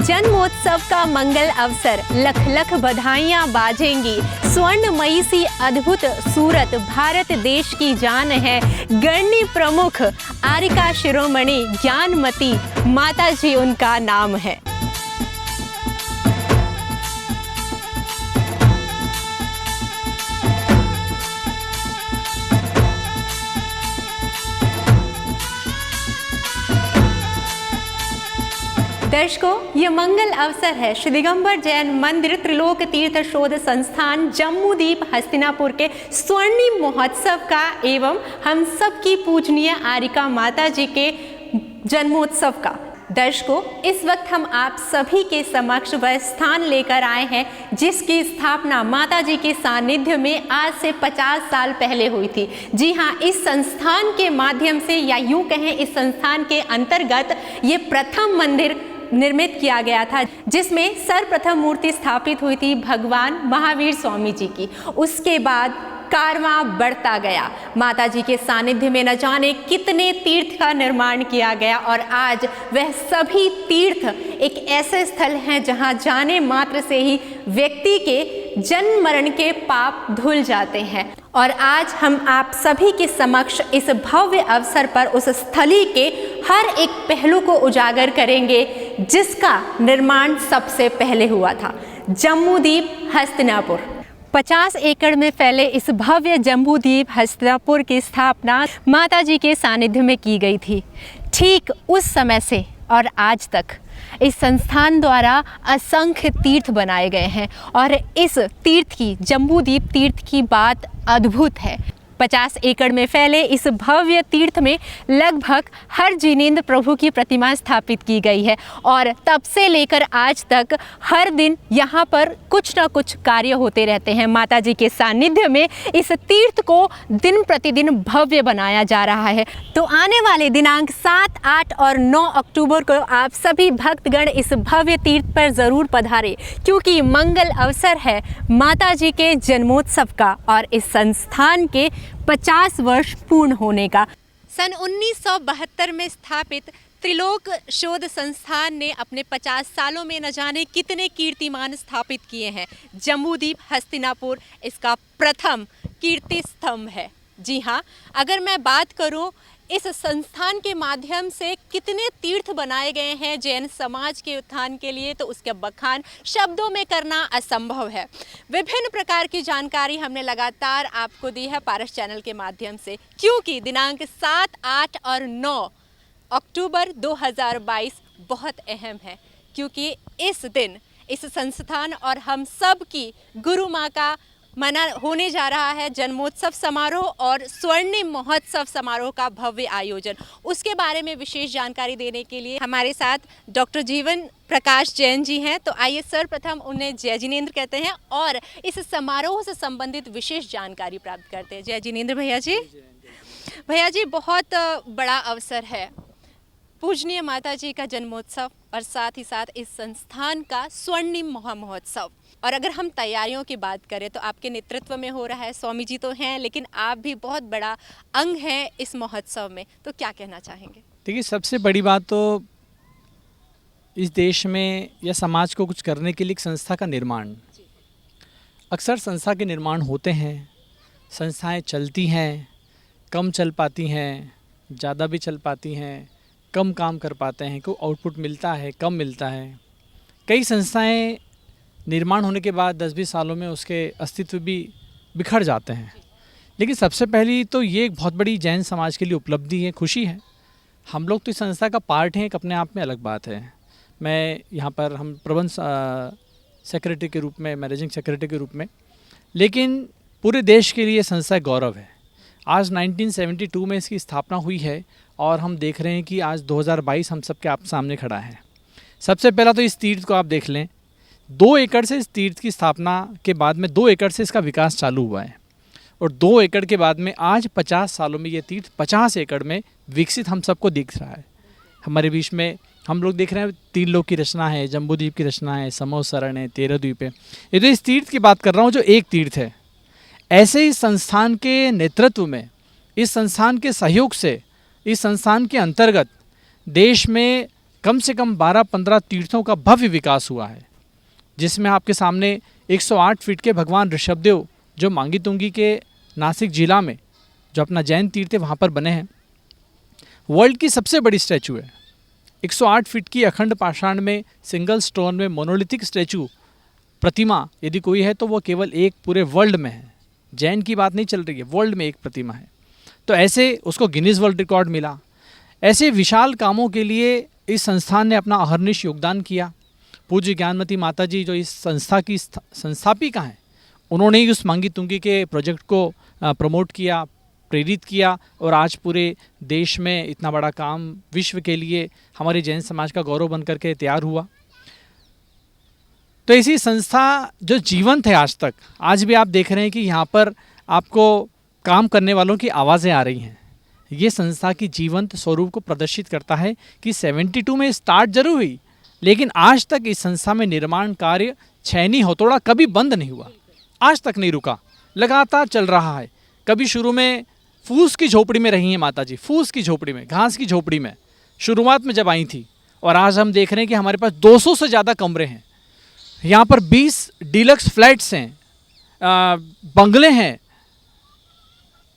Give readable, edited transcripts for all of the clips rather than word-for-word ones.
जन्मोत्सव का मंगल अवसर, लख लख बधाइयां बाजेंगी। स्वर्णमयी सी अद्भुत सूरत भारत देश की जान है। गणनी प्रमुख आरिका शिरोमणि ज्ञानमती माता जी उनका नाम है। दर्शकों, ये मंगल अवसर है श्री दिगंबर जैन मंदिर त्रिलोक तीर्थ शोध संस्थान जम्मूदीप हस्तिनापुर के स्वर्णिम महोत्सव का एवं हम सबकी पूजनीय आरिका माता जी के जन्मोत्सव का। दर्शकों, इस वक्त हम आप सभी के समक्ष वह स्थान लेकर आए हैं जिसकी स्थापना माता जी के सानिध्य में आज से 50 साल पहले हुई थी। जी हाँ, इस संस्थान के माध्यम से या यूं कहें इस संस्थान के अंतर्गत ये प्रथम मंदिर निर्मित किया गया था जिसमें सर्वप्रथम मूर्ति स्थापित हुई थी भगवान महावीर स्वामी जी की। उसके बाद कारवां बढ़ता गया, माता जी के सानिध्य में न जाने कितने तीर्थ का निर्माण किया गया और आज वह सभी तीर्थ एक ऐसे स्थल हैं जहां जाने मात्र से ही व्यक्ति के जन्म मरण के पाप धुल जाते हैं। और आज हम आप सभी के समक्ष इस भव्य अवसर पर उस स्थली के हर एक पहलू को उजागर करेंगे जिसका निर्माण सबसे पहले हुआ था। जम्मूदीप हस्तिनापुर 50 एकड़ में फैले इस भव्य जम्बूद्वीप हस्तिनापुर की स्थापना माता जी के सानिध्य में की गई थी। ठीक उस समय से और आज तक इस संस्थान द्वारा असंख्य तीर्थ बनाए गए हैं और इस तीर्थ की, जम्बूद्वीप तीर्थ की बात अद्भुत है। 50 एकड़ में फैले इस भव्य तीर्थ में लगभग हर जिनेंद्र प्रभु की प्रतिमा स्थापित की गई है और तब से लेकर आज तक हर दिन यहाँ पर कुछ न कुछ कार्य होते रहते हैं। माता जी के सानिध्य में इस तीर्थ को दिन प्रतिदिन भव्य बनाया जा रहा है। तो आने वाले दिनांक 7, 8 और 9 अक्टूबर को आप सभी भक्तगण इस भव्य तीर्थ पर ज़रूर पधारें क्योंकि मंगल अवसर है माता जी के जन्मोत्सव का और इस संस्थान के 50 वर्ष पूर्ण होने का। सन 1972 में स्थापित त्रिलोक शोध संस्थान ने अपने 50 सालों में न जाने कितने कीर्तिमान स्थापित किए हैं। जम्बूद्वीप हस्तिनापुर इसका प्रथम कीर्ति स्तंभ है। जी हाँ, अगर मैं बात करूं इस संस्थान के माध्यम से कितने तीर्थ बनाए गए हैं जैन समाज के उत्थान के लिए, तो उसके बखान शब्दों में करना असंभव है। विभिन्न प्रकार की जानकारी हमने लगातार आपको दी है पारस चैनल के माध्यम से क्योंकि दिनांक 7, 8 और 9 अक्टूबर 2022 बहुत अहम है क्योंकि इस दिन इस संस्थान और हम सब की गुरु माँ का मना होने जा रहा है जन्मोत्सव समारोह और स्वर्णिम महोत्सव समारोह का भव्य आयोजन। उसके बारे में विशेष जानकारी देने के लिए हमारे साथ डॉक्टर जीवन प्रकाश जैन जी हैं। तो आइए सर्वप्रथम उन्हें जय जिनेंद्र कहते हैं और इस समारोह से संबंधित विशेष जानकारी प्राप्त करते हैं। जय जिनेंद्र भैया जी। भैया जी, बहुत बड़ा अवसर है, पूजनीय माता जी का जन्मोत्सव और साथ ही साथ इस संस्थान का स्वर्णिम महोत्सव। और अगर हम तैयारियों की बात करें तो आपके नेतृत्व में हो रहा है, स्वामी जी तो हैं लेकिन आप भी बहुत बड़ा अंग हैं इस महोत्सव में, तो क्या कहना चाहेंगे? देखिए, सबसे बड़ी बात तो इस देश में या समाज को कुछ करने के लिए एक संस्था का निर्माण। अक्सर संस्था के निर्माण होते हैं, संस्थाएं चलती हैं, कम चल पाती हैं, ज़्यादा भी चल पाती हैं, कम काम कर पाते हैं, कोई आउटपुट मिलता है, कम मिलता है। कई संस्थाएं निर्माण होने के बाद 10-20 सालों में उसके अस्तित्व भी बिखर जाते हैं। लेकिन सबसे पहली तो ये एक बहुत बड़ी जैन समाज के लिए उपलब्धि है, खुशी है। हम लोग तो इस संस्था का पार्ट हैं, एक अपने आप में अलग बात है। मैं यहाँ पर हम प्रबंध सेक्रेटरी के रूप में, मैनेजिंग सेक्रेटरी के रूप में, लेकिन पूरे देश के लिए संस्था गौरव है। आज 1972 में इसकी स्थापना हुई है और हम देख रहे हैं कि आज 2022 हम सबके आप सामने खड़ा है। सबसे पहला तो इस तीर्थ को आप देख लें, 2 एकड़ से इस तीर्थ की स्थापना के बाद में 2 एकड़ से इसका विकास चालू हुआ है और 2 एकड़ के बाद में आज 50 सालों में ये तीर्थ 50 एकड़ में विकसित हम सबको दिख रहा है। हमारे बीच में हम लोग देख रहे हैं 3 लोक की रचना है, जम्बूद्वीप की रचना है, समोह शरण है, 13 द्वीप है। ये तो इस तीर्थ की बात कर रहा हूँ जो एक तीर्थ है। ऐसे ही संस्थान के नेतृत्व में, इस संस्थान के सहयोग से, इस संस्थान के अंतर्गत देश में कम से कम 12-15 तीर्थों का भव्य विकास हुआ है, जिसमें आपके सामने 108 फीट के भगवान ऋषभदेव जो मांगी तुंगी के नासिक जिला में जो अपना जैन तीर्थ है वहाँ पर बने हैं। वर्ल्ड की सबसे बड़ी स्टैचू है, 108 फीट की अखंड पाषाण में सिंगल स्टोन में मोनोलिथिक स्टैचू प्रतिमा यदि कोई है तो वो केवल एक पूरे वर्ल्ड में है। जैन की बात नहीं चल रही है, वर्ल्ड में एक प्रतिमा है। तो ऐसे उसको गिनीज वर्ल्ड रिकॉर्ड मिला। ऐसे विशाल कामों के लिए इस संस्थान ने अपना अहर्निश योगदान किया। पूज्य ज्ञानमती माता जी जो इस संस्था की संस्थापिका हैं, उन्होंने ही उस मांगी तुंगी के प्रोजेक्ट को प्रमोट किया, प्रेरित किया और आज पूरे देश में इतना बड़ा काम विश्व के लिए हमारे जैन समाज का गौरव बन करके तैयार हुआ। तो ऐसी संस्था जो जीवंत है आज तक, आज भी आप देख रहे हैं कि यहाँ पर आपको काम करने वालों की आवाज़ें आ रही हैं। ये संस्था की जीवंत स्वरूप को प्रदर्शित करता है कि 72 में स्टार्ट जरूर हुई, लेकिन आज तक इस संस्था में निर्माण कार्य छैनी हथौड़ा कभी बंद नहीं हुआ, आज तक नहीं रुका, लगातार चल रहा है। कभी शुरू में फूस की झोपड़ी में रही हैं माता जी, फूस की झोपड़ी में, घास की झोपड़ी में शुरुआत में जब आई थी, और आज हम देख रहे हैं कि हमारे पास 200 से ज़्यादा कमरे हैं। यहाँ पर 20 डीलक्स फ्लैट्स हैं, बंगले हैं।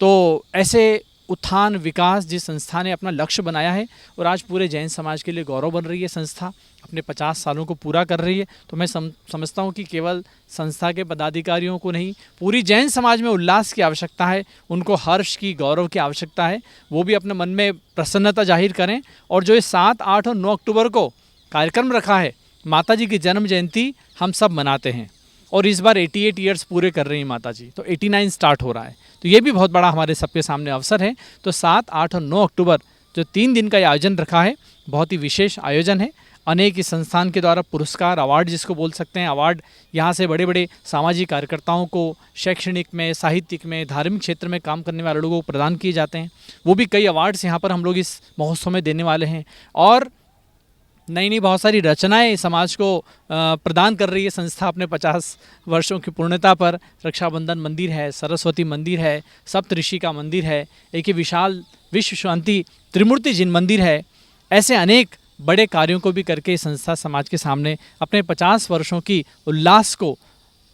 तो ऐसे उत्थान विकास जिस संस्था ने अपना लक्ष्य बनाया है और आज पूरे जैन समाज के लिए गौरव बन रही है, संस्था अपने 50 सालों को पूरा कर रही है। तो मैं समझता हूँ कि केवल संस्था के पदाधिकारियों को नहीं, पूरी जैन समाज में उल्लास की आवश्यकता है, उनको हर्ष की, गौरव की आवश्यकता है। वो भी अपने मन में प्रसन्नता जाहिर करें। और जो ये 7, 8 और 9 अक्टूबर को कार्यक्रम रखा है, माता जी की जन्म जयंती हम सब मनाते हैं और इस बार 88 ईयर्स पूरे कर रही हैं माता जी, तो 89 स्टार्ट हो रहा है। तो ये भी बहुत बड़ा हमारे सबके सामने अवसर है। तो 7, 8 और 9 अक्टूबर जो 3 दिन का ये आयोजन रखा है, बहुत ही विशेष आयोजन है। अनेक इस संस्थान के द्वारा पुरस्कार, अवार्ड जिसको बोल सकते हैं, अवार्ड यहाँ से बड़े बड़े सामाजिक कार्यकर्ताओं को शैक्षणिक में, साहित्यिक में, धार्मिक क्षेत्र में काम करने वाले लोगों को प्रदान किए जाते हैं। वो भी कई अवार्ड्स यहाँ पर हम लोग इस महोत्सव में देने वाले हैं। और नई नई बहुत सारी रचनाएं समाज को प्रदान कर रही है संस्था अपने 50 वर्षों की पूर्णता पर। रक्षाबंधन मंदिर है, सरस्वती मंदिर है, सप्तऋषि का मंदिर है, एक विशाल विश्व शांति त्रिमूर्ति जिन मंदिर है। ऐसे अनेक बड़े कार्यों को भी करके संस्था समाज के सामने अपने 50 वर्षों की उल्लास को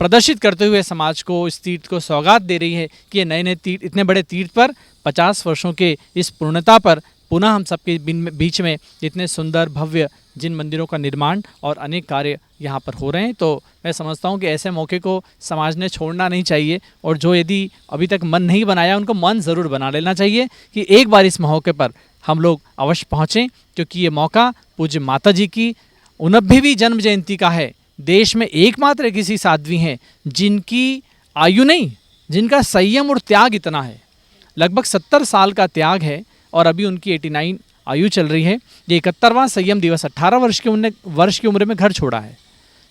प्रदर्शित करते हुए समाज को इस तीर्थ को सौगात दे रही है कि ये नए नए तीर्थ, इतने बड़े तीर्थ पर 50 वर्षों के इस पूर्णता पर पुनः हम सबके बीच में इतने सुंदर भव्य जिन मंदिरों का निर्माण और अनेक कार्य यहाँ पर हो रहे हैं। तो मैं समझता हूँ कि ऐसे मौके को समाज ने छोड़ना नहीं चाहिए, और जो यदि अभी तक मन नहीं बनाया उनको मन ज़रूर बना लेना चाहिए कि एक बार इस मौके पर हम लोग अवश्य पहुँचें, क्योंकि ये मौका पूज्य माता जी की 89वीं जन्म जयंती का है। देश में एकमात्र किसी साध्वी हैं जिनकी आयु नहीं, जिनका संयम और त्याग इतना है। लगभग 70 साल का त्याग है और अभी उनकी 89 आयु चल रही है। ये 71वां संयम दिवस, 18 वर्ष की उम्र में घर छोड़ा है।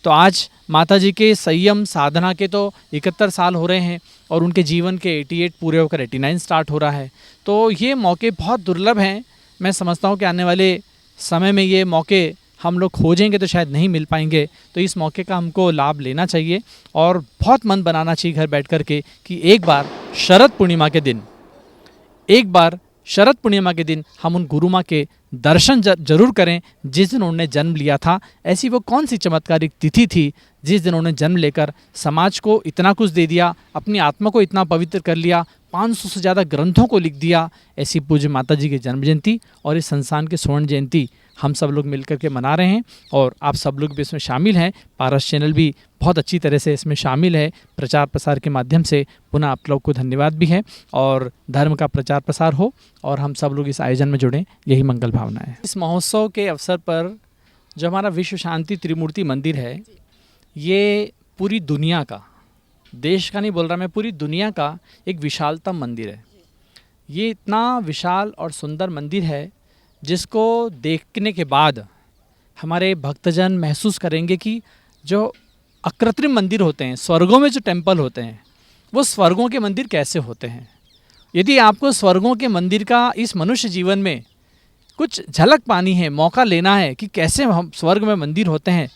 तो आज माता जी के संयम साधना के तो 71 साल हो रहे हैं और उनके जीवन के 88 पूरे होकर 89 स्टार्ट हो रहा है। तो ये मौके बहुत दुर्लभ हैं। मैं समझता हूँ कि आने वाले समय में ये मौके हम लोग खोजेंगे तो शायद नहीं मिल पाएंगे। तो इस मौके का हमको लाभ लेना चाहिए और बहुत मन बनाना चाहिए घर बैठ कर के कि एक बार शरद पूर्णिमा के दिन हम उन गुरु माँ के दर्शन जरूर करें जिस दिन उन्होंने जन्म लिया था। ऐसी वो कौन सी चमत्कारिक तिथि थी जिस दिन उन्होंने जन्म लेकर समाज को इतना कुछ दे दिया, अपनी आत्मा को इतना पवित्र कर लिया, 500 से ज़्यादा ग्रंथों को लिख दिया। ऐसी पूज्य माता जी की जन्म जयंती और इस संस्थान की स्वर्ण जयंती हम सब लोग मिलकर के मना रहे हैं और आप सब लोग भी इसमें शामिल हैं। पारस चैनल भी बहुत अच्छी तरह से इसमें शामिल है प्रचार प्रसार के माध्यम से। पुनः आप लोग को धन्यवाद भी है और धर्म का प्रचार प्रसार हो और हम सब लोग इस आयोजन में जुड़ें, यही मंगल भावना है। इस महोत्सव के अवसर पर जो हमारा विश्व शांति त्रिमूर्ति मंदिर है, ये पूरी दुनिया का, देश का नहीं बोल रहा मैं, पूरी दुनिया का एक विशालतम मंदिर है। ये इतना विशाल और सुंदर मंदिर है जिसको देखने के बाद हमारे भक्तजन महसूस करेंगे कि जो अकृत्रिम मंदिर होते हैं, स्वर्गों में जो टेम्पल होते हैं, वो स्वर्गों के मंदिर कैसे होते हैं। यदि आपको स्वर्गों के मंदिर का इस मनुष्य जीवन में कुछ झलक पानी है, मौका लेना है कि कैसे हम स्वर्ग में मंदिर होते हैं,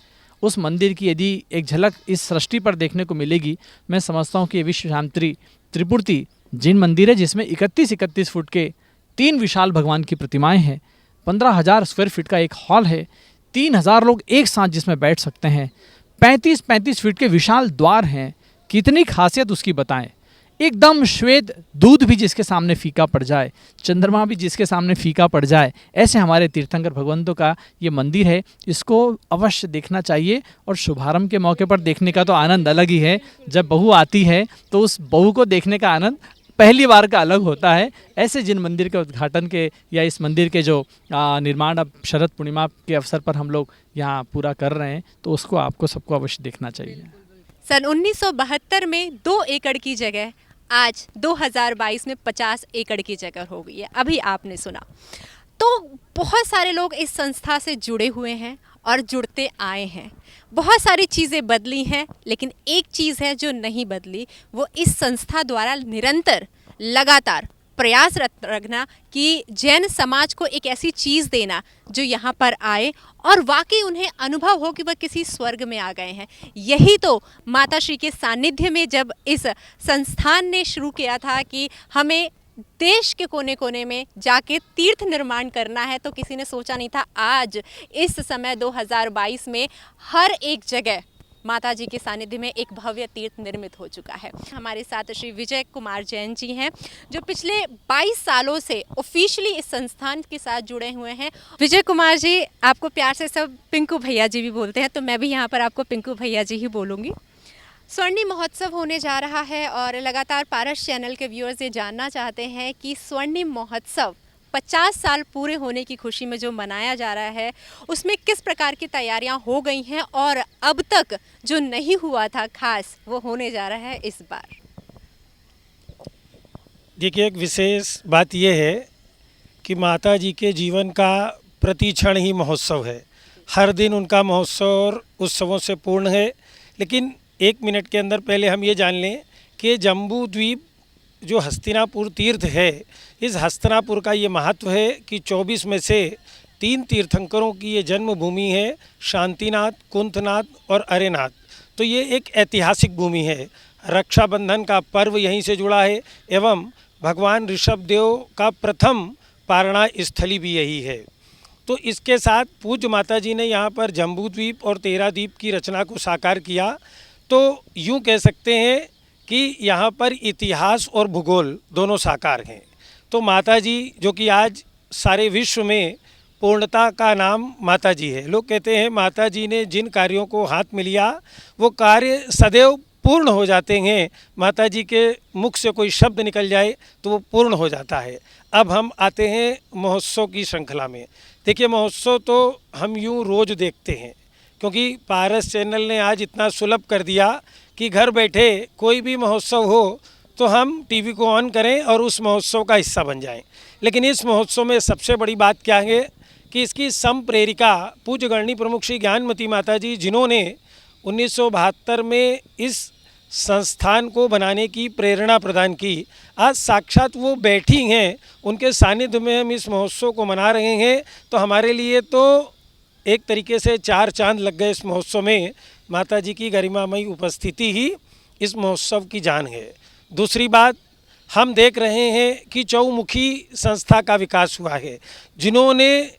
उस मंदिर की यदि एक झलक इस सृष्टि पर देखने को मिलेगी, मैं समझता हूँ कि विश्व शांति त्रिपूर्ति जिन मंदिर है जिसमें 31 फुट के 3 विशाल भगवान की प्रतिमाएं हैं, 15,000 स्क्वायर फीट का एक हॉल है, 3,000 लोग एक साथ जिसमें बैठ सकते हैं, 35-35 फीट के विशाल द्वार हैं। कितनी खासियत उसकी बताएं। एकदम श्वेत दूध भी जिसके सामने फीका पड़ जाए, चंद्रमा भी जिसके सामने फीका पड़ जाए, ऐसे हमारे तीर्थंकर भगवंतों का ये मंदिर है। इसको अवश्य देखना चाहिए और शुभारंभ के मौके पर देखने का तो आनंद अलग ही है। जब बहू आती है तो उस बहू को देखने का आनंद पहली बार का अलग होता है। ऐसे जिन मंदिर के उद्घाटन के या इस मंदिर के जो निर्माण अब शरद पूर्णिमा के अवसर पर हम लोग यहाँ पूरा कर रहे हैं, तो उसको आपको सबको अवश्य देखना चाहिए। सन 1972 में 2 एकड़ की जगह आज 2022 में 50 एकड़ की जगह हो गई है। अभी आपने सुना। तो बहुत सारे लोग इस संस्था से जुड़े हुए हैं और जुड़ते आए हैं। बहुत सारी चीज़ें बदली हैं, लेकिन एक चीज़ है जो नहीं बदली, वो इस संस्था द्वारा निरंतर लगातार प्रयासरत रखना कि जैन समाज को एक ऐसी चीज़ देना जो यहाँ पर आए और वाकई उन्हें अनुभव हो कि वह किसी स्वर्ग में आ गए हैं। यही तो माता श्री के सानिध्य में जब इस संस्थान ने शुरू किया था कि हमें देश के कोने कोने में जाके तीर्थ निर्माण करना है, तो किसी ने सोचा नहीं था आज इस समय 2022 में हर एक जगह माता जी के सानिध्य में एक भव्य तीर्थ निर्मित हो चुका है। हमारे साथ श्री विजय कुमार जैन जी हैं, जो पिछले 22 सालों से ऑफिशियली इस संस्थान के साथ जुड़े हुए हैं। विजय कुमार जी, आपको प्यार से सब पिंकू भैया जी भी बोलते हैं, तो मैं भी यहाँ पर आपको पिंकू भैया जी ही बोलूँगी। स्वर्णिम महोत्सव होने जा रहा है और लगातार पारस चैनल के व्यूअर्स ये जानना चाहते हैं कि स्वर्णिम महोत्सव 50 साल पूरे होने की खुशी में जो मनाया जा रहा है, उसमें किस प्रकार की तैयारियां हो गई हैं और अब तक जो नहीं हुआ था खास वो होने जा रहा है इस बार। देखिए, एक विशेष बात यह है कि माता जी के जीवन का प्रति क्षण ही महोत्सव है। हर दिन उनका महोत्सव और उत्सवों से पूर्ण है। लेकिन 1 मिनट के अंदर पहले हम ये जान लें कि जम्बू द्वीप जो हस्तिनापुर तीर्थ है, इस हस्तिनापुर का ये महत्व है कि 24 में से 3 तीर्थंकरों की ये जन्मभूमि है, शांतिनाथ, कुंथनाथ और अरेनाथ। तो ये एक ऐतिहासिक भूमि है। रक्षाबंधन का पर्व यहीं से जुड़ा है एवं भगवान ऋषभदेव का प्रथम पारणा स्थली भी यही है। तो इसके साथ पूज्य माता जी ने यहाँ पर जम्बू द्वीप और 13 द्वीप की रचना को साकार किया। तो यूँ कह सकते हैं कि यहाँ पर इतिहास और भूगोल दोनों साकार हैं। तो माता जी जो कि आज सारे विश्व में पूर्णता का नाम माता जी है। लोग कहते हैं माता जी ने जिन कार्यों को हाथ में लिया वो कार्य सदैव पूर्ण हो जाते हैं। माता जी के मुख से कोई शब्द निकल जाए तो वो पूर्ण हो जाता है। अब हम आते हैं महोत्सव की श्रृंखला में। देखिए, महोत्सव तो हम यूँ रोज़ देखते हैं, क्योंकि पारस चैनल ने आज इतना सुलभ कर दिया कि घर बैठे कोई भी महोत्सव हो तो हम टीवी को ऑन करें और उस महोत्सव का हिस्सा बन जाएं। लेकिन इस महोत्सव में सबसे बड़ी बात क्या है कि इसकी संप्रेरिका पूज्य गणनी प्रमुख श्री ज्ञानमती माता जी, जिन्होंने 1972 में इस संस्थान को बनाने की प्रेरणा प्रदान की, आज साक्षात वो बैठी हैं। उनके सानिध्य में हम इस महोत्सव को मना रहे हैं। तो हमारे लिए तो एक तरीके से 4 चांद लग गए इस महोत्सव में। माता जी की गरिमामयी उपस्थिति ही इस महोत्सव की जान है। दूसरी बात, हम देख रहे हैं कि चौमुखी संस्था का विकास हुआ है। जिन्होंने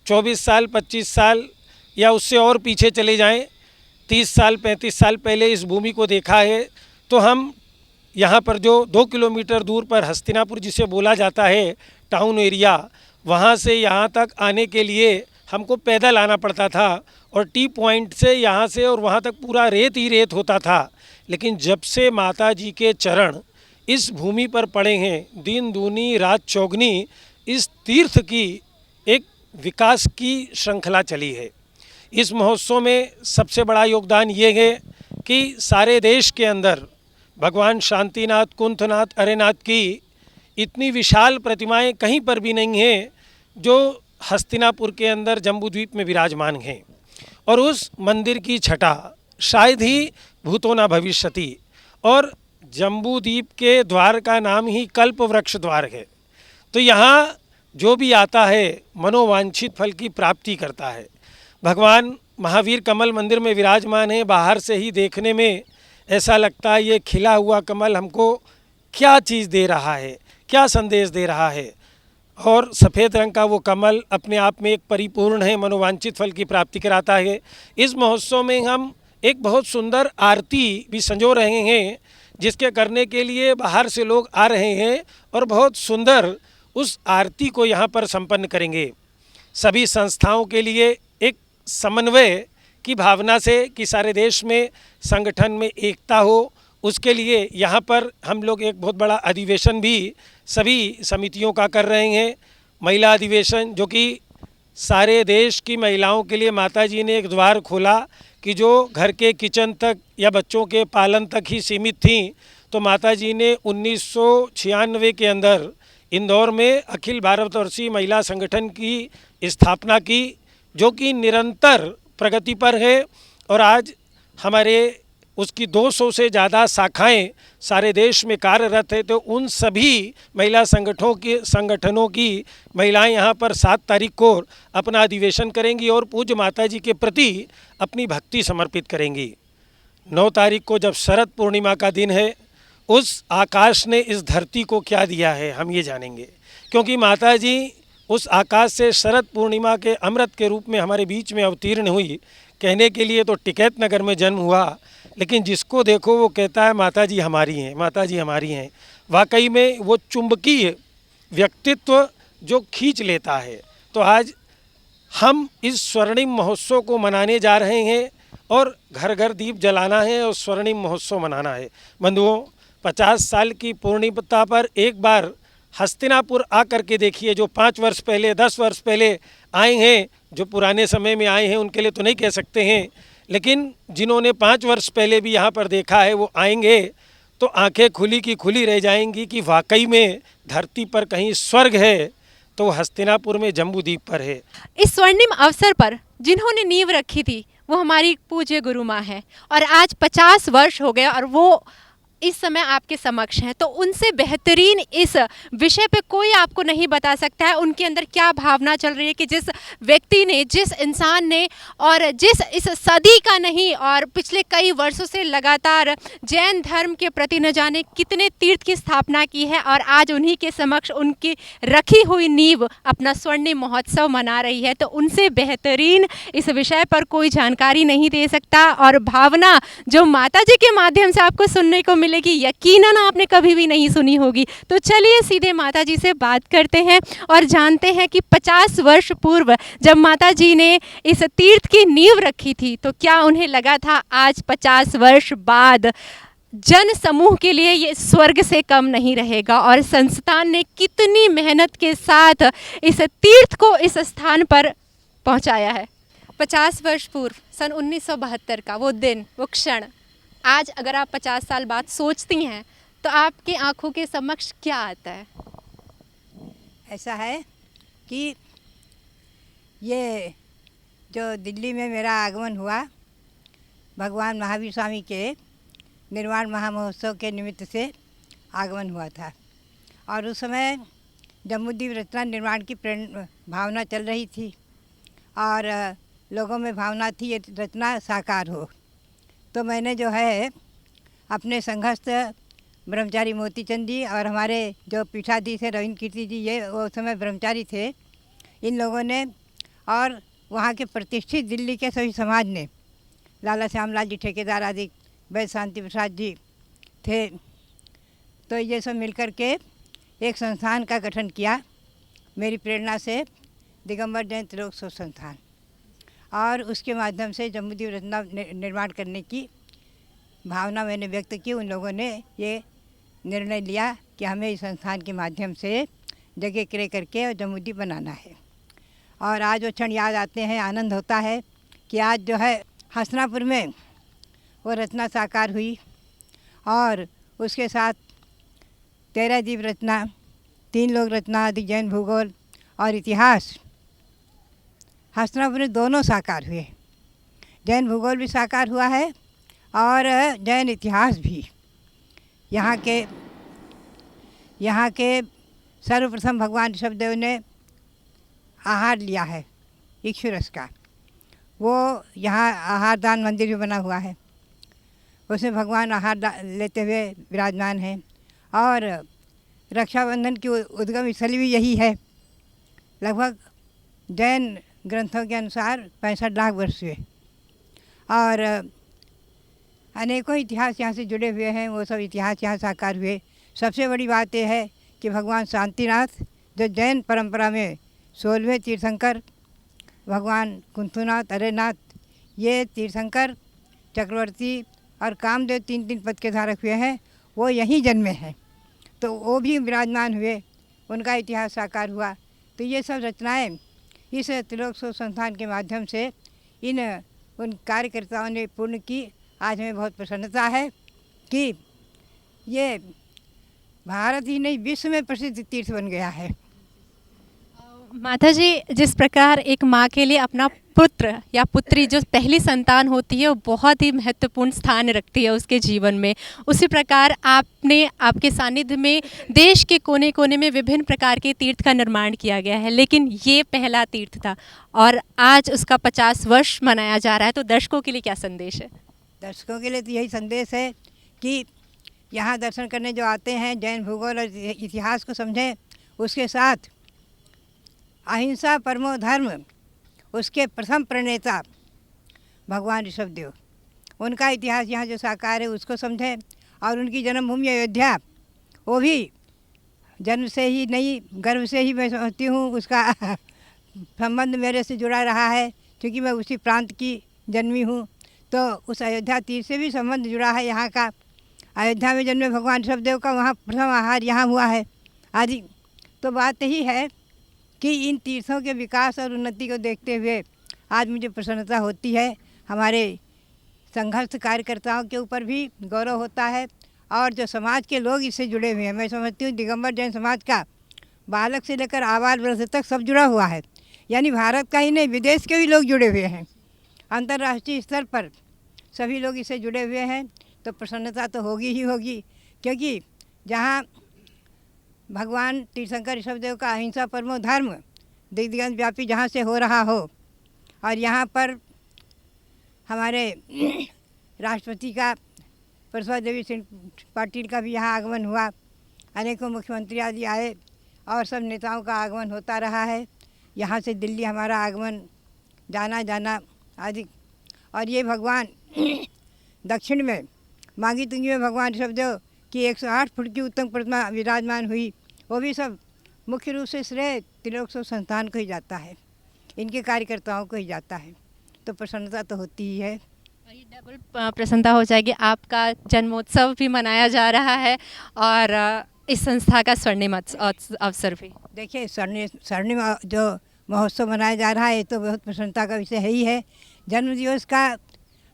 24 साल 25 साल या उससे और पीछे चले जाएं, 30 साल 35 साल पहले इस भूमि को देखा है, तो हम यहाँ पर जो 2 किलोमीटर दूर पर हस्तिनापुर जिसे बोला जाता है टाउन एरिया, वहाँ से यहाँ तक आने के लिए हमको पैदल आना पड़ता था और टी पॉइंट से यहाँ से और वहाँ तक पूरा रेत ही रेत होता था। लेकिन जब से माता जी के चरण इस भूमि पर पड़े हैं, दिन दूनी रात चौगनी इस तीर्थ की एक विकास की श्रृंखला चली है। इस महोत्सव में सबसे बड़ा योगदान ये है कि सारे देश के अंदर भगवान शांतिनाथ, कुंथनाथ, अरेनाथ की इतनी विशाल प्रतिमाएं कहीं पर भी नहीं हैं जो हस्तिनापुर के अंदर जम्बू द्वीप में विराजमान हैं। और उस मंदिर की छटा शायद ही भूतो न भविष्यति। और जम्बू द्वीप के द्वार का नाम ही कल्प वृक्ष द्वार है। तो यहाँ जो भी आता है मनोवांछित फल की प्राप्ति करता है। भगवान महावीर कमल मंदिर में विराजमान है। बाहर से ही देखने में ऐसा लगता है ये खिला हुआ कमल हमको क्या चीज़ दे रहा है, क्या संदेश दे रहा है। और सफ़ेद रंग का वो कमल अपने आप में एक परिपूर्ण है, मनोवांछित फल की प्राप्ति कराता है। इस महोत्सव में हम एक बहुत सुंदर आरती भी संजो रहे हैं, जिसके करने के लिए बाहर से लोग आ रहे हैं और बहुत सुंदर उस आरती को यहाँ पर संपन्न करेंगे। सभी संस्थाओं के लिए एक समन्वय की भावना से कि सारे देश में संगठन में एकता हो, उसके लिए यहाँ पर हम लोग एक बहुत बड़ा अधिवेशन भी सभी समितियों का कर रहे हैं। महिला अधिवेशन जो कि सारे देश की महिलाओं के लिए माता जी ने एक द्वार खोला कि जो घर के किचन तक या बच्चों के पालन तक ही सीमित थीं, तो माता जी ने 1996 के अंदर इंदौर में अखिल भारतवर्षीय महिला संगठन की स्थापना की, जो कि निरंतर प्रगति पर है। और आज हमारे उसकी 200 से ज़्यादा शाखाएं सारे देश में कार्यरत है। तो उन सभी महिला संगठनों की महिलाएं यहाँ पर 7 तारीख को अपना अधिवेशन करेंगी और पूज्य माता जी के प्रति अपनी भक्ति समर्पित करेंगी। 9 तारीख को जब शरद पूर्णिमा का दिन है, उस आकाश ने इस धरती को क्या दिया है हम ये जानेंगे, क्योंकि माता जी उस आकाश से शरद पूर्णिमा के अमृत के रूप में हमारे बीच में अवतीर्ण हुई। कहने के लिए तो टिकैत नगर में जन्म हुआ, लेकिन जिसको देखो वो कहता है माता जी हमारी हैं, माता जी हमारी हैं। वाकई में वो चुंबकीय व्यक्तित्व जो खींच लेता है। तो आज हम इस स्वर्णिम महोत्सव को मनाने जा रहे हैं और घर घर दीप जलाना है और स्वर्णिम महोत्सव मनाना है। बंधुओं, 50 साल की पूर्णिमता पर एक बार हस्तिनापुर आकर के देखिए। जो 5 वर्ष पहले 10 वर्ष पहले आए हैं, जो पुराने समय में आए हैं उनके लिए तो नहीं कह सकते हैं, लेकिन जिन्होंने 5 वर्ष पहले भी यहाँ पर देखा है वो आएंगे तो आंखें खुली की खुली रह जाएंगी कि वाकई में धरती पर कहीं स्वर्ग है तो हस्तिनापुर में जम्बूद्वीप पर है। इस स्वर्णिम अवसर पर जिन्होंने नींव रखी थी वो हमारी पूज्य गुरु माँ है और आज 50 वर्ष हो गए और वो इस समय आपके समक्ष हैं। तो उनसे बेहतरीन इस विषय पे कोई आपको नहीं बता सकता है उनके अंदर क्या भावना चल रही है कि जिस व्यक्ति ने, जिस इंसान ने और जिस इस सदी का नहीं और पिछले कई वर्षों से लगातार जैन धर्म के प्रति न जाने कितने तीर्थ की स्थापना की है और आज उन्हीं के समक्ष उनकी रखी हुई नींव अपना स्वर्णिम महोत्सव मना रही है। तो उनसे बेहतरीन इस विषय पर कोई जानकारी नहीं दे सकता और भावना जो माता जी के माध्यम से आपको सुनने को मिलेगी यकीनन आपने कभी भी नहीं सुनी होगी। तो चलिए सीधे माता जी से बात करते हैं और जानते हैं कि 50 वर्ष पूर्व जब माता जी ने इस तीर्थ की नींव रखी थी तो क्या उन्हें लगा था आज 50 वर्ष बाद जन समूह के लिए ये स्वर्ग से कम नहीं रहेगा और संस्थान ने कितनी मेहनत के साथ इस तीर्थ को इस स्थान पर पहुंचाया है। 50 वर्ष पूर्व सन 1972 का वो दिन, वो क्षण, आज अगर आप 50 साल बाद सोचती हैं तो आपके आंखों के समक्ष क्या आता है? ऐसा है कि ये जो दिल्ली में मेरा आगमन हुआ भगवान महावीर स्वामी के निर्वाण महामहोत्सव के निमित्त से आगमन हुआ था और उस समय जम्बूद्वीप रचना निर्माण की भावना चल रही थी और लोगों में भावना थी ये रचना साकार हो। तो मैंने जो है अपने संघस्थ ब्रह्मचारी मोतीचंद जी और हमारे जो पीठाधीश है रविंद्र कीर्ति जी, ये वो समय ब्रह्मचारी थे, इन लोगों ने और वहाँ के प्रतिष्ठित दिल्ली के सभी समाज ने, लाला श्यामलाल जी ठेकेदार आदि, वैद्य शांति प्रसाद जी थे, तो ये सब मिलकर के एक संस्थान का गठन किया मेरी प्रेरणा से, दिगंबर जैन त्रिलोक शोध संस्थान, और उसके माध्यम से जम्बूद्वीप रचना निर्माण करने की भावना मैंने व्यक्त की। उन लोगों ने ये निर्णय लिया कि हमें इस संस्थान के माध्यम से जगह क्रय करके और जम्बूद्वीप बनाना है। और आज वो क्षण याद आते हैं, आनंद होता है कि आज जो है हस्तिनापुर में वो रचना साकार हुई और उसके साथ 13 दीप रचना, 3 लोक रचना आदि, जैन भूगोल और इतिहास हस्तिनापुर में दोनों साकार हुए। जैन भूगोल भी साकार हुआ है और जैन इतिहास भी। यहाँ के सर्वप्रथम भगवान ऋषभदेव ने आहार लिया है इक्षुरस का, वो यहाँ आहार दान मंदिर भी बना हुआ है, उसमें भगवान आहार लेते हुए विराजमान हैं। और रक्षाबंधन की उद्गम स्थली भी यही है लगभग जैन ग्रंथों के अनुसार 65 लाख वर्ष हुए और अनेकों इतिहास यहाँ से जुड़े हुए हैं। वो सब इतिहास यहाँ साकार हुए। सबसे बड़ी बात यह है कि भगवान शांतिनाथ जो जैन परंपरा में 16वें तीर्थंकर, भगवान कुंथुनाथ, अरेनाथ, ये तीर्थंकर चक्रवर्ती और कामदेव 3 पद के धारक हुए हैं, वो यहीं जन्मे हैं। तो वो भी विराजमान हुए, उनका इतिहास साकार हुआ। तो ये सब रचनाएं इस त्रिलोक शोध संस्थान के माध्यम से उन कार्यकर्ताओं ने पूर्ण की। आज हमें बहुत प्रसन्नता है कि ये भारत ही नहीं विश्व में प्रसिद्ध तीर्थ बन गया है। माता जी, जिस प्रकार एक माँ के लिए अपना पुत्र या पुत्री जो पहली संतान होती है वो बहुत ही महत्वपूर्ण स्थान रखती है उसके जीवन में, उसी प्रकार आपने आपके सानिध्य में देश के कोने कोने में विभिन्न प्रकार के तीर्थ का निर्माण किया गया है, लेकिन ये पहला तीर्थ था और आज उसका 50 वर्ष मनाया जा रहा है। तो दर्शकों के लिए क्या संदेश है? दर्शकों के लिए तो यही संदेश है कि यहाँ दर्शन करने जो आते हैं जैन भूगोल और इतिहास को समझें, उसके साथ अहिंसा परमो धर्म उसके प्रथम प्रणेता भगवान ऋषभदेव, उनका इतिहास यहाँ जो साकार है उसको समझें। और उनकी जन्मभूमि अयोध्या, वो भी जन्म से ही नहीं गर्भ से ही मैं समझती हूँ उसका संबंध मेरे से जुड़ा रहा है, क्योंकि मैं उसी प्रांत की जन्मी हूँ। तो उस अयोध्या तीर्थ से भी संबंध जुड़ा है यहाँ का। अयोध्या में जन्मे भगवान ऋषभदेव का वहाँ प्रथम आहार यहाँ हुआ है आदि। तो बात यही है कि इन तीर्थों के विकास और उन्नति को देखते हुए आज मुझे प्रसन्नता होती है। हमारे संघर्ष कार्यकर्ताओं के ऊपर भी गौरव होता है और जो समाज के लोग इससे जुड़े हुए हैं, मैं समझती हूँ दिगंबर जैन समाज का बालक से लेकर आबाल वृद्ध तक सब जुड़ा हुआ है। यानी भारत का ही नहीं, विदेश के भी लोग जुड़े हुए हैं। अंतर्राष्ट्रीय स्तर पर सभी लोग इससे जुड़े हुए हैं। तो प्रसन्नता तो होगी ही होगी, क्योंकि जहाँ भगवान तीर्थंकर ऋषभदेव का अहिंसा परमो धर्म दिग्दिगंत व्यापी जहाँ से हो रहा हो, और यहाँ पर हमारे राष्ट्रपति का प्रसवा देवी सिंह पाटिल का भी यहाँ आगमन हुआ, अनेकों मुख्यमंत्री आदि आए और सब नेताओं का आगमन होता रहा है। यहाँ से दिल्ली हमारा आगमन जाना आदि। और ये भगवान दक्षिण में मांगी तुंगी में भगवान ऋषभदेव की 108 फुट की उत्तम प्रतिमा विराजमान हुई, वो भी सब मुख्य रूप से श्रेय त्रिलोक शोध संस्थान को ही जाता है, इनके कार्यकर्ताओं को ही जाता है। तो प्रसन्नता तो होती ही है। और ये डबल प्रसन्नता हो जाएगी, आपका जन्मोत्सव भी मनाया जा रहा है और इस संस्था का स्वर्णिम अवसर भी। देखिए, स्वर्णिम जो महोत्सव मनाया जा रहा है, ये तो बहुत प्रसन्नता का विषय है ही है। जन्मदिवस का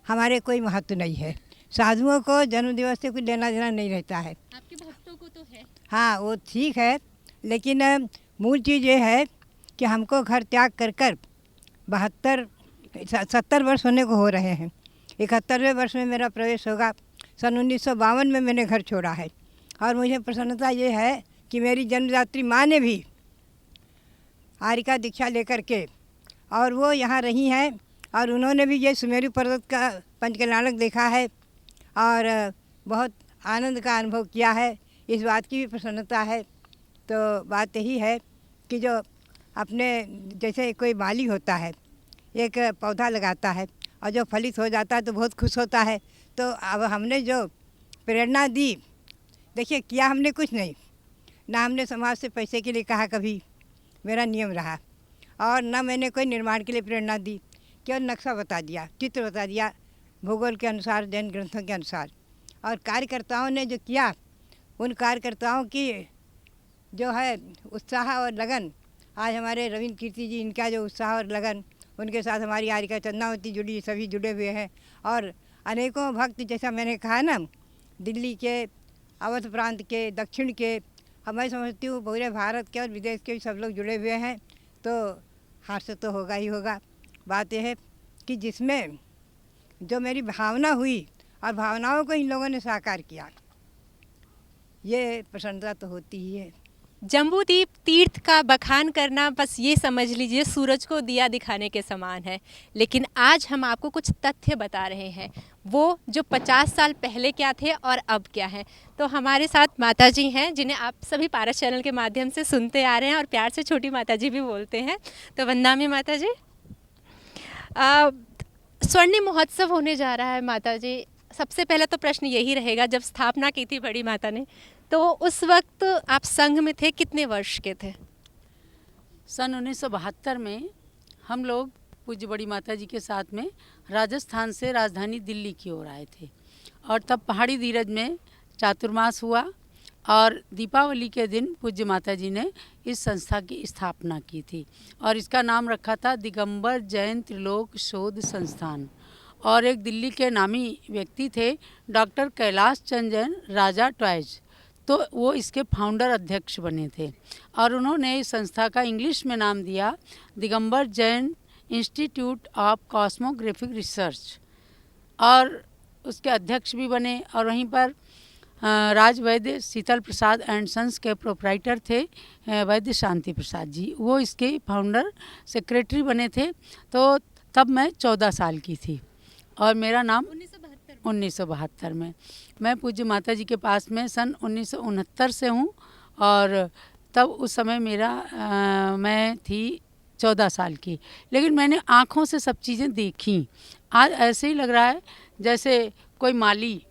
हमारे कोई महत्व नहीं है। साधुओं को जन्मदिवस से कुछ लेना देना नहीं रहता है। आपके भक्तों को तो है। हाँ, वो ठीक है, लेकिन मूल चीज़ ये है कि हमको घर त्याग कर 70 वर्ष होने को हो रहे हैं। 71वें वर्ष में मेरा प्रवेश होगा। सन 1952 में मैंने घर छोड़ा है और मुझे प्रसन्नता ये है कि मेरी जन्मदात्री माँ ने भी आर्य दीक्षा लेकर के और वो यहाँ रही हैं और उन्होंने भी ये सुमेरु पर्वत का पंचकल्याणक देखा है और बहुत आनंद का अनुभव किया है। इस बात की भी प्रसन्नता है। तो बात यही है कि जो अपने जैसे कोई माली होता है, एक पौधा लगाता है और जो फलित हो जाता है तो बहुत खुश होता है। तो अब हमने जो प्रेरणा दी, देखिए किया हमने कुछ नहीं, ना हमने समाज से पैसे के लिए कहा कभी, मेरा नियम रहा, और ना मैंने कोई निर्माण के लिए प्रेरणा दी, केवल नक्शा बता दिया, चित्र बता दिया भूगोल के अनुसार, जैन ग्रंथों के अनुसार। और कार्यकर्ताओं ने जो किया, उन कार्यकर्ताओं की जो है उत्साह और लगन, आज हमारे रविंद्र कीर्ति जी, इनका जो उत्साह और लगन, उनके साथ हमारी आर्यिका चंद्रावती जुड़ी, सभी जुड़े हुए हैं। और अनेकों भक्त, जैसा मैंने कहा ना, दिल्ली के, अवध प्रांत के, दक्षिण के, अब मैं समझती हूँ पूरे भारत के और विदेश के भी सब लोग जुड़े हुए हैं। तो हास्य तो होगा ही होगा। बात यह है कि जिसमें जो मेरी भावना हुई और भावनाओं को इन लोगों ने साकार किया, ये प्रसन्नता तो होती ही है। जम्बूदीप तीर्थ का बखान करना बस ये समझ लीजिए सूरज को दिया दिखाने के समान है। लेकिन आज हम आपको कुछ तथ्य बता रहे हैं, वो जो 50 साल पहले क्या थे और अब क्या है। तो हमारे साथ माता जी हैं जिन्हें आप सभी पारस चैनल के माध्यम से सुनते आ रहे हैं और प्यार से छोटी माता जी भी बोलते हैं। तो वंदना माता जी, स्वर्णिम महोत्सव होने जा रहा है माता जी। सबसे पहला तो प्रश्न यही रहेगा, जब स्थापना की थी बड़ी माता ने तो उस वक्त आप संघ में थे, कितने वर्ष के थे? सन 1972 में हम लोग पूज्य बड़ी माता जी के साथ में राजस्थान से राजधानी दिल्ली की ओर आए थे और तब पहाड़ी धीरज में चातुर्मास हुआ और दीपावली के दिन पूज्य माता जी ने इस संस्था की स्थापना की थी और इसका नाम रखा था दिगंबर जैन त्रिलोक शोध संस्थान। और एक दिल्ली के नामी व्यक्ति थे डॉक्टर कैलाश चंद जैन राजा टॉयज, तो वो इसके फाउंडर अध्यक्ष बने थे और उन्होंने इस संस्था का इंग्लिश में नाम दिया Digambar Jain institute of cosmographic research, और उसके अध्यक्ष भी बने। और वहीं पर राज वैद्य शीतल प्रसाद एंड सन्स के प्रोप्राइटर थे वैद्य शांति प्रसाद जी, वो इसके फाउंडर सेक्रेटरी बने थे। तो तब मैं 14 साल की थी और मेरा नाम 1972 में। मैं पूज्य माता जी के पास में सन 1969 से हूँ और तब उस समय मैं थी 14 साल की, लेकिन मैंने आँखों से सब चीज़ें देखी। आज ऐसे ही लग रहा है जैसे कोई माली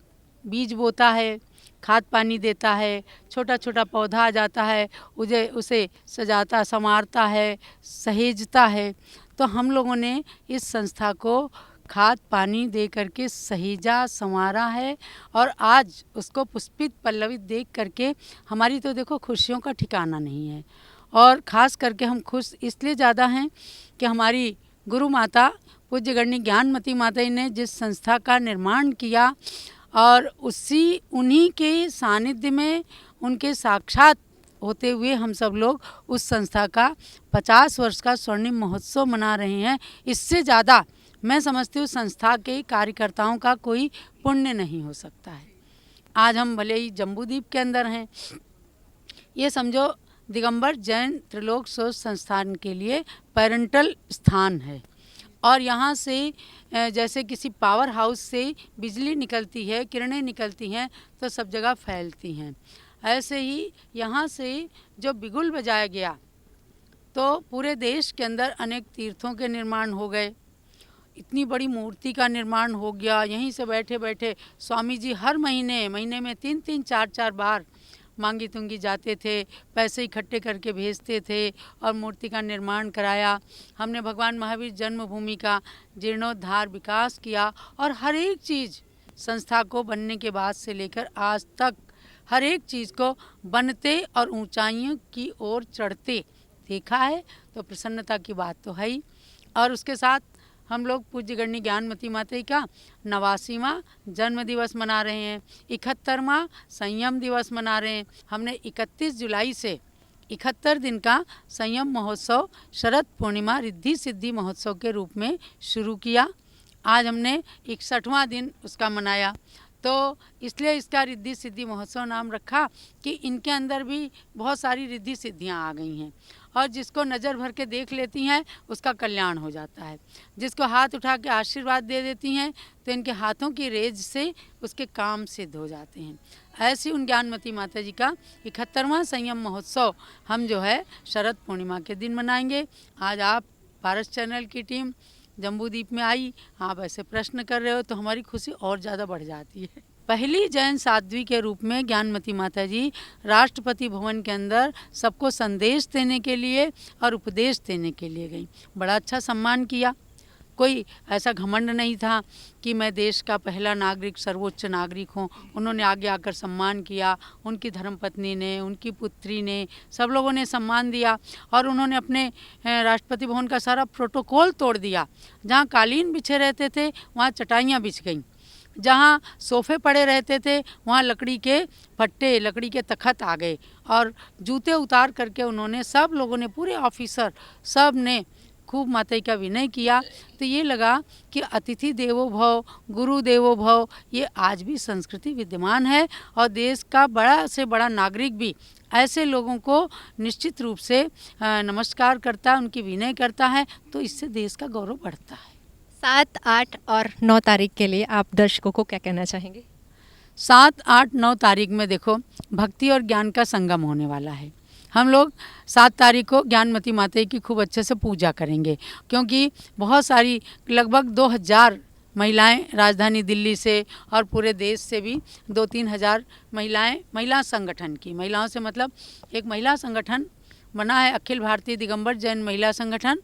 बीज बोता है, खाद पानी देता है, छोटा छोटा पौधा आ जाता है, उसे सजाता संवारता है, सहेजता है। तो हम लोगों ने इस संस्था को खाद पानी दे करके सहेजा संवारा है और आज उसको पुष्पित पल्लवित देख करके हमारी तो देखो खुशियों का ठिकाना नहीं है। और ख़ास करके हम खुश इसलिए ज़्यादा हैं कि हमारी गुरु माता पूज्य गणनी ज्ञानमती माता जी ने जिस संस्था का निर्माण किया और उन्हीं के सानिध्य में उनके साक्षात होते हुए हम सब लोग उस संस्था का 50 वर्ष का स्वर्णिम महोत्सव मना रहे हैं। इससे ज़्यादा मैं समझती हूँ संस्था के कार्यकर्ताओं का कोई पुण्य नहीं हो सकता है। आज हम भले ही जम्बूद्वीप के अंदर हैं, ये समझो दिगंबर जैन त्रिलोक शोध संस्थान के लिए पेरेंटल स्थान है और यहाँ से जैसे किसी पावर हाउस से बिजली निकलती है, किरणें निकलती हैं तो सब जगह फैलती हैं, ऐसे ही यहाँ से जो बिगुल बजाया गया तो पूरे देश के अंदर अनेक तीर्थों के निर्माण हो गए, इतनी बड़ी मूर्ति का निर्माण हो गया। यहीं से बैठे बैठे स्वामी जी हर महीने में 3-3 4-4 बार मांगी तुंगी जाते थे, पैसे इकट्ठे करके भेजते थे और मूर्ति का निर्माण कराया। हमने भगवान महावीर जन्मभूमि का जीर्णोद्धार विकास किया और हर एक चीज़ संस्था को बनने के बाद से लेकर आज तक हर एक चीज़ को बनते और ऊंचाइयों की ओर चढ़ते देखा है, तो प्रसन्नता की बात तो है ही। और उसके साथ हम लोग पूज्य गणनी ज्ञानमती माता जी का 89वां जन्म दिवस मना रहे हैं, 71वां संयम दिवस मना रहे हैं। हमने 31 जुलाई से 71 दिन का संयम महोत्सव शरद पूर्णिमा रिद्धि सिद्धि महोत्सव के रूप में शुरू किया। आज हमने 61वां दिन उसका मनाया, तो इसलिए इसका रिद्धि सिद्धि महोत्सव नाम रखा कि इनके अंदर भी बहुत सारी रिद्धि सिद्धियां आ गई हैं और जिसको नज़र भर के देख लेती हैं उसका कल्याण हो जाता है, जिसको हाथ उठा के आशीर्वाद दे देती हैं तो इनके हाथों की रेज से उसके काम सिद्ध हो जाते हैं। ऐसी उन ज्ञानमती माता जी का 71वां संयम महोत्सव हम जो है शरद पूर्णिमा के दिन मनाएंगे। आज आप पारस चैनल की टीम जम्बूद्वीप में आई, आप ऐसे प्रश्न कर रहे हो तो हमारी खुशी और ज़्यादा बढ़ जाती है। पहली जैन साध्वी के रूप में ज्ञानमती माता जी राष्ट्रपति भवन के अंदर सबको संदेश देने के लिए और उपदेश देने के लिए गई। बड़ा अच्छा सम्मान किया, कोई ऐसा घमंड नहीं था कि मैं देश का पहला नागरिक सर्वोच्च नागरिक हूँ। उन्होंने आगे आकर सम्मान किया, उनकी धर्मपत्नी ने, उनकी पुत्री ने, सब लोगों ने सम्मान दिया और उन्होंने अपने राष्ट्रपति भवन का सारा प्रोटोकॉल तोड़ दिया। जहाँ कालीन बिछे रहते थे वहाँ चटाइयाँ बिछ गईं, जहाँ सोफ़े पड़े रहते थे वहाँ लकड़ी के फट्टे, लकड़ी के तख्त आ गए और जूते उतार करके उन्होंने सब लोगों ने, पूरे ऑफिसर सब ने खूब माता जी का विनय किया, तो ये लगा कि अतिथि देवो भव, गुरु देवो भव, ये आज भी संस्कृति विद्यमान है और देश का बड़ा से बड़ा नागरिक भी ऐसे लोगों को निश्चित रूप से नमस्कार करता है, उनकी विनय करता है, तो इससे देश का गौरव बढ़ता है। 7, 8 और 9 तारीख के लिए आप दर्शकों को क्या कहना चाहेंगे? 7, 8, 9 तारीख में देखो भक्ति और ज्ञान का संगम होने वाला है। हम लोग 7 तारीख को ज्ञानमती माता की खूब अच्छे से पूजा करेंगे, क्योंकि बहुत सारी लगभग 2000 महिलाएं राजधानी दिल्ली से और पूरे देश से भी 2-3 हज़ार महिलाएं, महिला संगठन की, महिलाओं से मतलब एक महिला संगठन बना है अखिल भारतीय दिगंबर जैन महिला संगठन,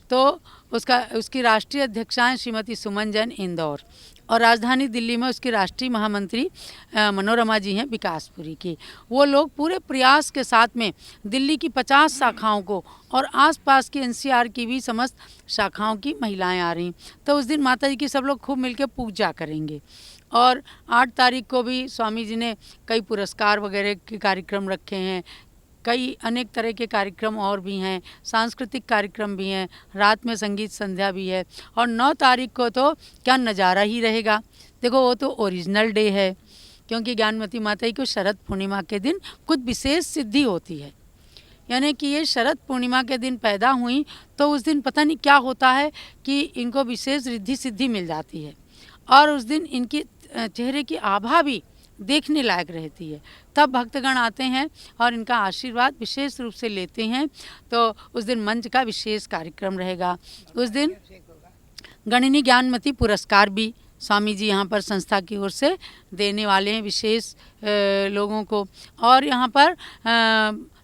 तो उसकी राष्ट्रीय अध्यक्षाएं श्रीमती सुमन जैन इंदौर, और राजधानी दिल्ली में उसकी राष्ट्रीय महामंत्री मनोरमा जी हैं विकासपुरी की। वो लोग पूरे प्रयास के साथ में दिल्ली की 50 शाखाओं को और आसपास की एनसीआर की भी समस्त शाखाओं की महिलाएं आ रही, तो उस दिन माता जी की सब लोग खूब मिलकर पूजा करेंगे। और 8 तारीख को भी स्वामी जी ने कई पुरस्कार वगैरह के कार्यक्रम रखे हैं, कई अनेक तरह के कार्यक्रम और भी हैं, सांस्कृतिक कार्यक्रम भी हैं, रात में संगीत संध्या भी है। और 9 तारीख को तो क्या नज़ारा ही रहेगा। देखो वो तो ओरिजिनल डे है, क्योंकि ज्ञानमती माता जी को शरद पूर्णिमा के दिन कुछ विशेष सिद्धि होती है, यानी कि ये शरद पूर्णिमा के दिन पैदा हुई, तो उस दिन पता नहीं क्या होता है कि इनको विशेष रिद्धि सिद्धि मिल जाती है, और उस दिन इनकी चेहरे की आभा भी देखने लायक रहती है। तब भक्तगण आते हैं और इनका आशीर्वाद विशेष रूप से लेते हैं। तो उस दिन मंच का विशेष कार्यक्रम रहेगा। उस दिन गणिनी ज्ञानमती पुरस्कार भी स्वामी जी यहाँ पर संस्था की ओर से देने वाले हैं विशेष लोगों को। और यहाँ पर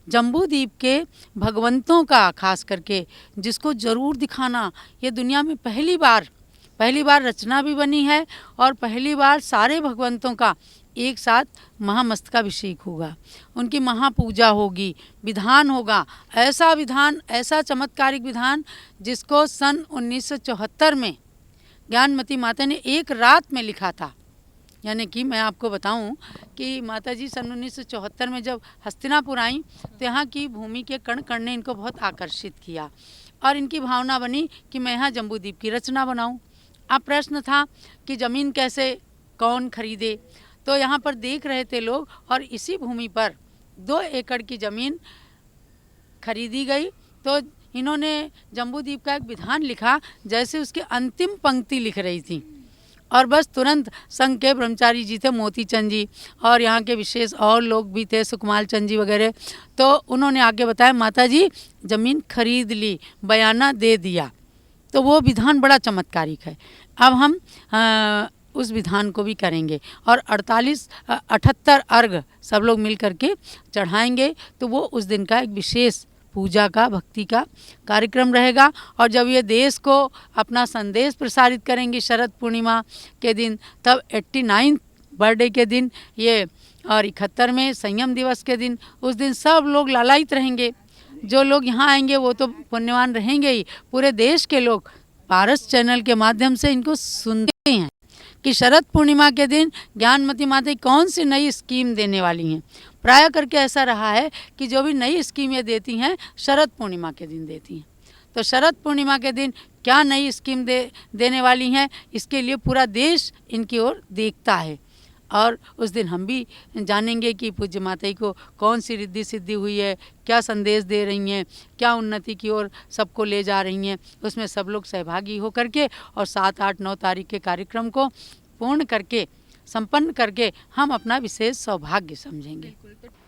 जम्बू द्वीप के भगवंतों का खास करके जिसको ज़रूर दिखाना, ये दुनिया में पहली बार रचना भी बनी है और पहली बार सारे भगवंतों का एक साथ महामस्तकाभिषेक होगा, उनकी महापूजा होगी, विधान होगा, ऐसा विधान, ऐसा चमत्कारिक विधान जिसको सन 1974 में ज्ञानमती माता ने एक रात में लिखा था। यानी कि मैं आपको बताऊं कि माता जी सन 1974 में जब हस्तिनापुर आई तो यहाँ की भूमि के कण कण ने इनको बहुत आकर्षित किया और इनकी भावना बनी कि मैं यहाँ जम्बू द्वीप की रचना बनाऊं। अब प्रश्न था कि ज़मीन कैसे, कौन खरीदे, तो यहाँ पर देख रहे थे लोग और इसी भूमि पर 2 एकड़ की ज़मीन खरीदी गई। तो इन्होंने जम्बू द्वीप का एक विधान लिखा, जैसे उसकी अंतिम पंक्ति लिख रही थी, और बस तुरंत संघ के ब्रह्मचारी जी थे, मोती चंद जी, और यहाँ के विशेष और लोग भी थे, सुकमाल चंद जी वगैरह। तो उन्होंने आगे बताया माता जी ज़मीन खरीद ली, बयाना दे दिया। तो वो विधान बड़ा चमत्कारिक है। अब हम उस विधान को भी करेंगे और 78 अर्घ सब लोग मिल करके चढ़ाएंगे। तो वो उस दिन का एक विशेष पूजा का, भक्ति का कार्यक्रम रहेगा। और जब ये देश को अपना संदेश प्रसारित करेंगे शरद पूर्णिमा के दिन, तब 89 बर्थडे के दिन ये, और 71वें संयम दिवस के दिन, उस दिन सब लोग लालायित रहेंगे। जो लोग यहाँ आएंगे वो तो पुण्यवान रहेंगे ही, पूरे देश के लोग पारस चैनल के माध्यम से इनको सुनते हैं कि शरद पूर्णिमा के दिन ज्ञानमती माता कौन सी नई स्कीम देने वाली हैं। प्राय करके ऐसा रहा है कि जो भी नई स्कीमें देती हैं शरद पूर्णिमा के दिन देती हैं। तो शरद पूर्णिमा के दिन क्या नई स्कीम देने वाली हैं, इसके लिए पूरा देश इनकी ओर देखता है। और उस दिन हम भी जानेंगे कि पूज्य माता को कौन सी रिद्धि सिद्धि हुई है, क्या संदेश दे रही हैं, क्या उन्नति की ओर सबको ले जा रही हैं। उसमें सब लोग सहभागी हो करके और 7, 8, 9 तारीख के कार्यक्रम को पूर्ण करके, संपन्न करके हम अपना विशेष सौभाग्य समझेंगे।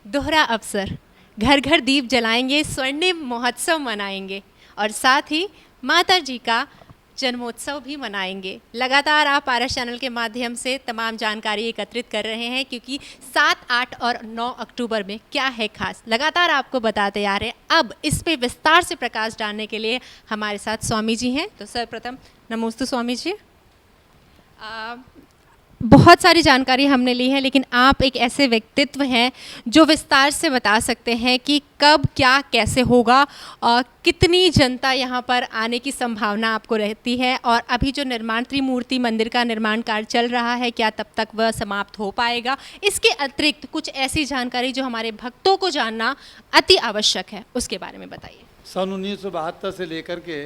दोहरा अवसर, घर घर दीप जलाएंगे, स्वर्णिम महोत्सव मनाएंगे और साथ ही माता जी का जन्मोत्सव भी मनाएंगे। लगातार आप पारस चैनल के माध्यम से तमाम जानकारी एकत्रित कर रहे हैं, क्योंकि 7, 8 और 9 अक्टूबर में क्या है खास, लगातार आपको बताते आ रहे हैं। अब इस पे विस्तार से प्रकाश डालने के लिए हमारे साथ स्वामी जी हैं। तो सर्वप्रथम नमोस्तु स्वामी जी। बहुत सारी जानकारी हमने ली है, लेकिन आप एक ऐसे व्यक्तित्व हैं जो विस्तार से बता सकते हैं कि कब क्या कैसे होगा और कितनी जनता यहाँ पर आने की संभावना आपको रहती है, और अभी जो निर्माण त्रिमूर्ति मंदिर का निर्माण कार्य चल रहा है, क्या तब तक वह समाप्त हो पाएगा। इसके अतिरिक्त कुछ ऐसी जानकारी जो हमारे भक्तों को जानना अति आवश्यक है, उसके बारे में बताइए। सन 1972 से लेकर के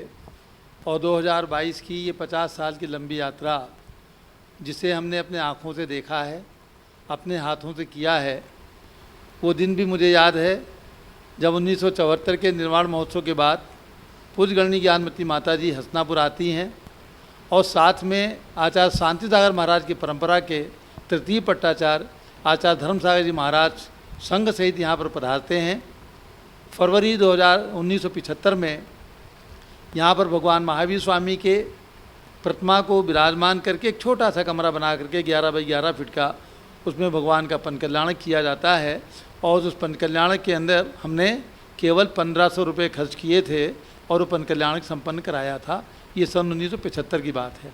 और 2022 की ये 50 साल की लंबी यात्रा जिसे हमने अपने आँखों से देखा है, अपने हाथों से किया है, वो दिन भी मुझे याद है जब 1974 के निर्माण महोत्सव के बाद पूज्य गणनी ज्ञानमती माता जी हसनापुर आती हैं और साथ में आचार्य शांति सागर महाराज की परंपरा के तृतीय पट्टाचार्य आचार्य धर्म सागर जी महाराज संघ सहित यहाँ पर पधारते हैं। फरवरी 1975 में यहाँ पर भगवान महावीर स्वामी के प्रतिमा को विराजमान करके एक छोटा सा कमरा बना करके 11 बाई 11 फीट का उसमें भगवान का पन कल्याण किया जाता है और उस पन कल्याण के अंदर हमने केवल 1500 रुपये खर्च किए थे और वो पन कल्याण संपन्न कराया था। ये सन 1975 की बात है।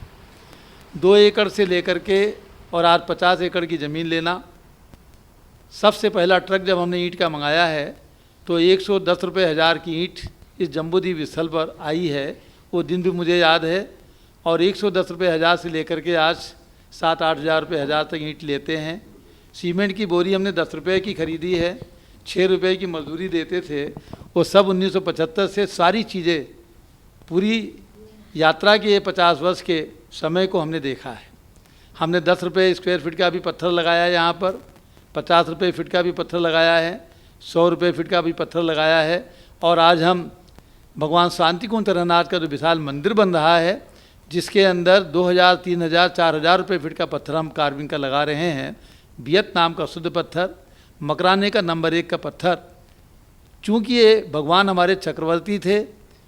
2 एकड़ से लेकर के और आज 50 एकड़ की ज़मीन लेना। सबसे पहला ट्रक जब हमने ईंट का मंगाया है तो 110 रुपये हज़ार की ईंट इस जम्बूद्वीप स्थल पर आई है, वो दिन भी मुझे याद है। और 110 रुपये हज़ार से लेकर के आज 7-8 हज़ार रुपये हज़ार तक ईंट लेते हैं। सीमेंट की बोरी हमने 10 रुपये की खरीदी है, 6 रुपये की मजदूरी देते थे। वो सब 1975 से सारी चीज़ें पूरी यात्रा के 50 वर्ष के समय को हमने देखा है। हमने 10 रुपये स्क्वायर फीट का भी पत्थर लगाया है, यहाँ पर 50 रुपये फीट का भी पत्थर लगाया है, 100 रुपये फीट का भी पत्थर लगाया है। और आज हम भगवान शांति कुंज तरहनाथ का जो विशाल मंदिर बन रहा है, जिसके अंदर 2000, 3000, 4000 रुपये फीट का पत्थर हम कार्विंग का लगा रहे हैं। वियतनाम का शुद्ध पत्थर, मकराने का नंबर 1 का पत्थर। चूँकि ये भगवान हमारे चक्रवर्ती थे,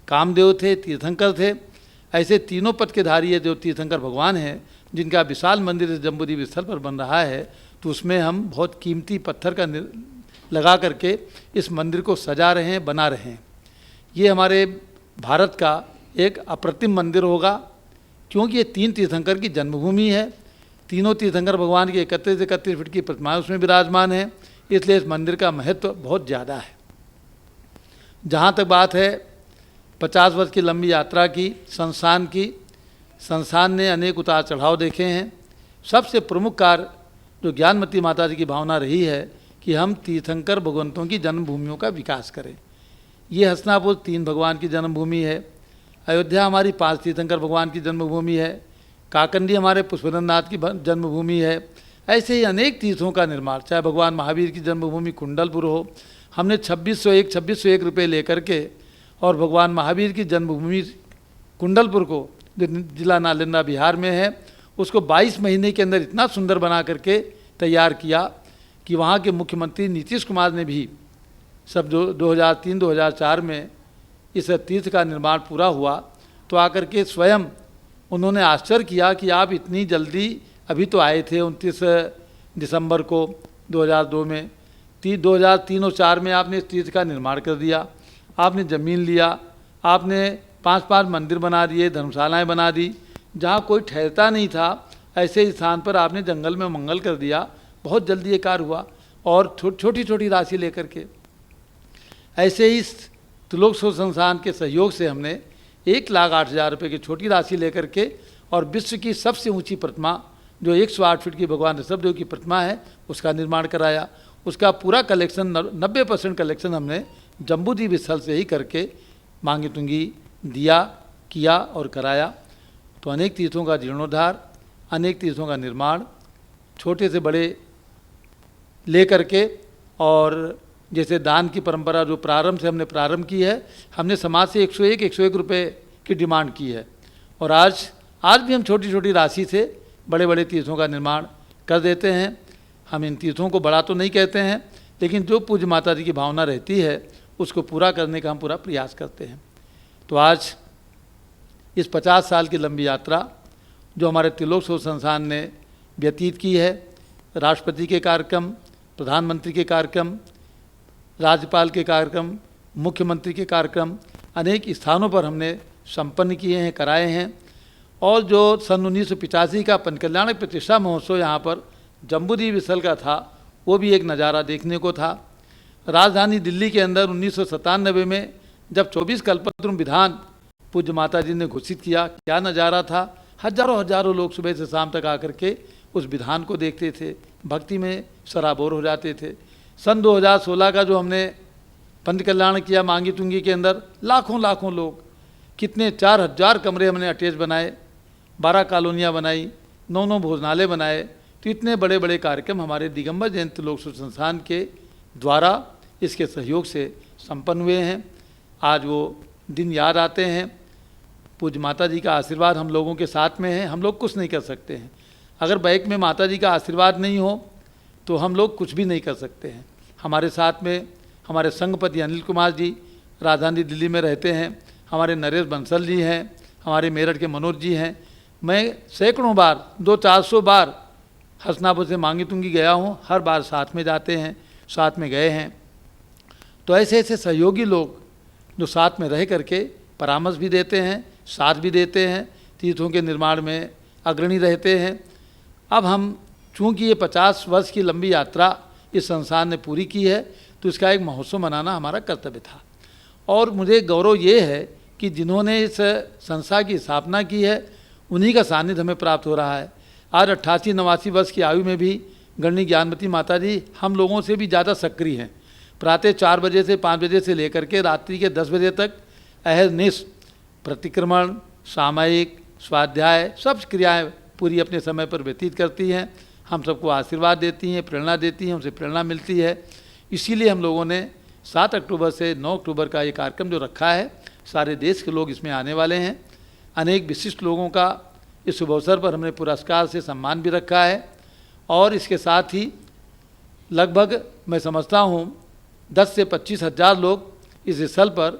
कामदेव थे, तीर्थंकर थे, ऐसे तीनों पद के धारी है जो तीर्थंकर भगवान हैं, जिनका विशाल मंदिर इस जम्बूद्वीप स्थल पर बन रहा है, तो उसमें हम बहुत कीमती पत्थर का लगा करके इस मंदिर को सजा रहे हैं, बना रहे हैं। ये हमारे भारत का एक अप्रतिम मंदिर होगा, क्योंकि ये 3 तीर्थंकर की जन्मभूमि है। तीनों तीर्थंकर भगवान की 31 फीट की प्रतिमाएं उसमें विराजमान है, इसलिए इस मंदिर का महत्व बहुत ज़्यादा है। जहाँ तक बात है 50 वर्ष की लंबी यात्रा की, संस्थान की, संस्थान ने अनेक उतार चढ़ाव देखे हैं। सबसे प्रमुख कार्य जो ज्ञानमती माता जी की भावना रही है कि हम तीर्थंकर भगवंतों की जन्मभूमियों का विकास करें। ये हसनापुर 3 भगवान की जन्मभूमि है, अयोध्या हमारी 5 तीर्थंकर भगवान की जन्मभूमि है, काकंडी हमारे पुष्पेंद्रनाथ की जन्मभूमि है। ऐसे ही अनेक तीर्थों का निर्माण, चाहे भगवान महावीर की जन्मभूमि कुंडलपुर हो, हमने 2601 रुपये लेकर के और भगवान महावीर की जन्मभूमि कुंडलपुर को, जो जिला नालंदा बिहार में है, उसको 22 महीने के अंदर इतना सुंदर बना करके तैयार किया कि वहाँ के मुख्यमंत्री नीतीश कुमार ने भी सब जो 2003-2004 में इस तीर्थ का निर्माण पूरा हुआ तो आकर के स्वयं उन्होंने आश्चर्य किया कि आप इतनी जल्दी, अभी तो आए थे 29 दिसंबर को 2002 में, 2003 और 4 में आपने इस तीर्थ का निर्माण कर दिया। आपने ज़मीन लिया, आपने 5-5 मंदिर बना दिए, धर्मशालाएं बना दी। जहाँ कोई ठहरता नहीं था ऐसे स्थान पर आपने जंगल में मंगल कर दिया। बहुत जल्दी ये कार्य हुआ और छोटी छोटी राशि लेकर के। ऐसे ही त्रिलोक शोध संस्थान के सहयोग से हमने 1,08,000 रुपये की छोटी राशि लेकर के और विश्व की सबसे ऊंची प्रतिमा जो 108 फीट की भगवान ऋषभदेव की प्रतिमा है उसका निर्माण कराया। उसका पूरा कलेक्शन 90% कलेक्शन हमने जम्बूद्वीप स्थल से ही करके मांगी तुंगी दिया, किया और कराया। तो अनेक तीर्थों का जीर्णोद्धार, अनेक तीर्थों का निर्माण छोटे से बड़े लेकर के, और जैसे दान की परंपरा जो प्रारंभ से हमने प्रारंभ की है, हमने समाज से 101 रुपये की डिमांड की है और आज भी हम छोटी छोटी राशि से बड़े बड़े तीर्थों का निर्माण कर देते हैं। हम इन तीर्थों को बड़ा तो नहीं कहते हैं, लेकिन जो पूज्य माता जी की भावना रहती है उसको पूरा करने का हम पूरा प्रयास करते हैं। तो आज इस 50 साल की लंबी यात्रा जो हमारे त्रिलोक शोध संस्थान ने व्यतीत की है, राष्ट्रपति के कार्यक्रम, प्रधानमंत्री के कार्यक्रम, राज्यपाल के कार्यक्रम, मुख्यमंत्री के कार्यक्रम अनेक स्थानों पर हमने संपन्न किए हैं, कराए हैं। और जो सन 1985 का पनकल्याण प्रतिष्ठा महोत्सव यहाँ पर जम्बूद्वीप स्थल का था, वो भी एक नज़ारा देखने को था। राजधानी दिल्ली के अंदर 1997 में जब 24 कल्पद्रुम विधान पूज्य माता जी ने घोषित किया, क्या नज़ारा था। हजारों लोग सुबह से शाम तक आकर के उस विधान को देखते थे, भक्ति में सराबोर हो जाते थे। सन 2016 का जो हमने पंच कल्याण किया मांगी तुंगी के अंदर, लाखों लोग कितने 4000 कमरे हमने अटैच बनाए, 12 कॉलोनियाँ बनाई, 9 भोजनालय बनाए। तो इतने बड़े बड़े कार्यक्रम हमारे दिगंबर जयंती लोक सेवा संस्थान के द्वारा इसके सहयोग से संपन्न हुए हैं। आज वो दिन याद आते हैं। पूज्य माता जी का आशीर्वाद हम लोगों के साथ में है। हम लोग कुछ नहीं कर सकते हैं। अगर बैक में माता जी का आशीर्वाद नहीं हो तो हम लोग कुछ भी नहीं कर सकते हैं। हमारे साथ में हमारे संघपति अनिल कुमार जी राजधानी दिल्ली में रहते हैं, हमारे नरेश बंसल जी हैं, हमारे मेरठ के मनोज जी हैं। मैं सैकड़ों बार 200-400 बार हसनापुर से मांगी तुंगी गया हूँ, हर बार साथ में जाते हैं, साथ में गए हैं। तो ऐसे ऐसे सहयोगी लोग जो साथ में रह करके परामर्श भी देते हैं, साथ भी देते हैं, तीर्थों के निर्माण में अग्रणी रहते हैं। अब हम चूँकि ये 50 वर्ष की लंबी यात्रा इस संस्थान ने पूरी की है, तो इसका एक महोत्सव मनाना हमारा कर्तव्य था। और मुझे गौरव ये है कि जिन्होंने इस संस्था की स्थापना की है उन्हीं का सानिध्य हमें प्राप्त हो रहा है। आज 88-89 वर्ष की आयु में भी गणनी ज्ञानमती माता जी हम लोगों से भी ज़्यादा सक्रिय हैं। प्रातः 4 बजे से 5 बजे से लेकर के रात्रि के 10 बजे तक अहर्निश प्रतिक्रमण, सामायिक, स्वाध्याय सब क्रियाएं पूरी अपने समय पर व्यतीत करती हैं। हम सबको आशीर्वाद देती हैं, प्रेरणा देती हैं, उनसे प्रेरणा मिलती है। इसीलिए हम लोगों ने 7 अक्टूबर से 9 अक्टूबर का ये कार्यक्रम जो रखा है, सारे देश के लोग इसमें आने वाले हैं। अनेक विशिष्ट लोगों का इस शुभ अवसर पर हमने पुरस्कार से सम्मान भी रखा है। और इसके साथ ही लगभग मैं समझता हूँ 10 से 25 हज़ार लोग इस स्थल पर,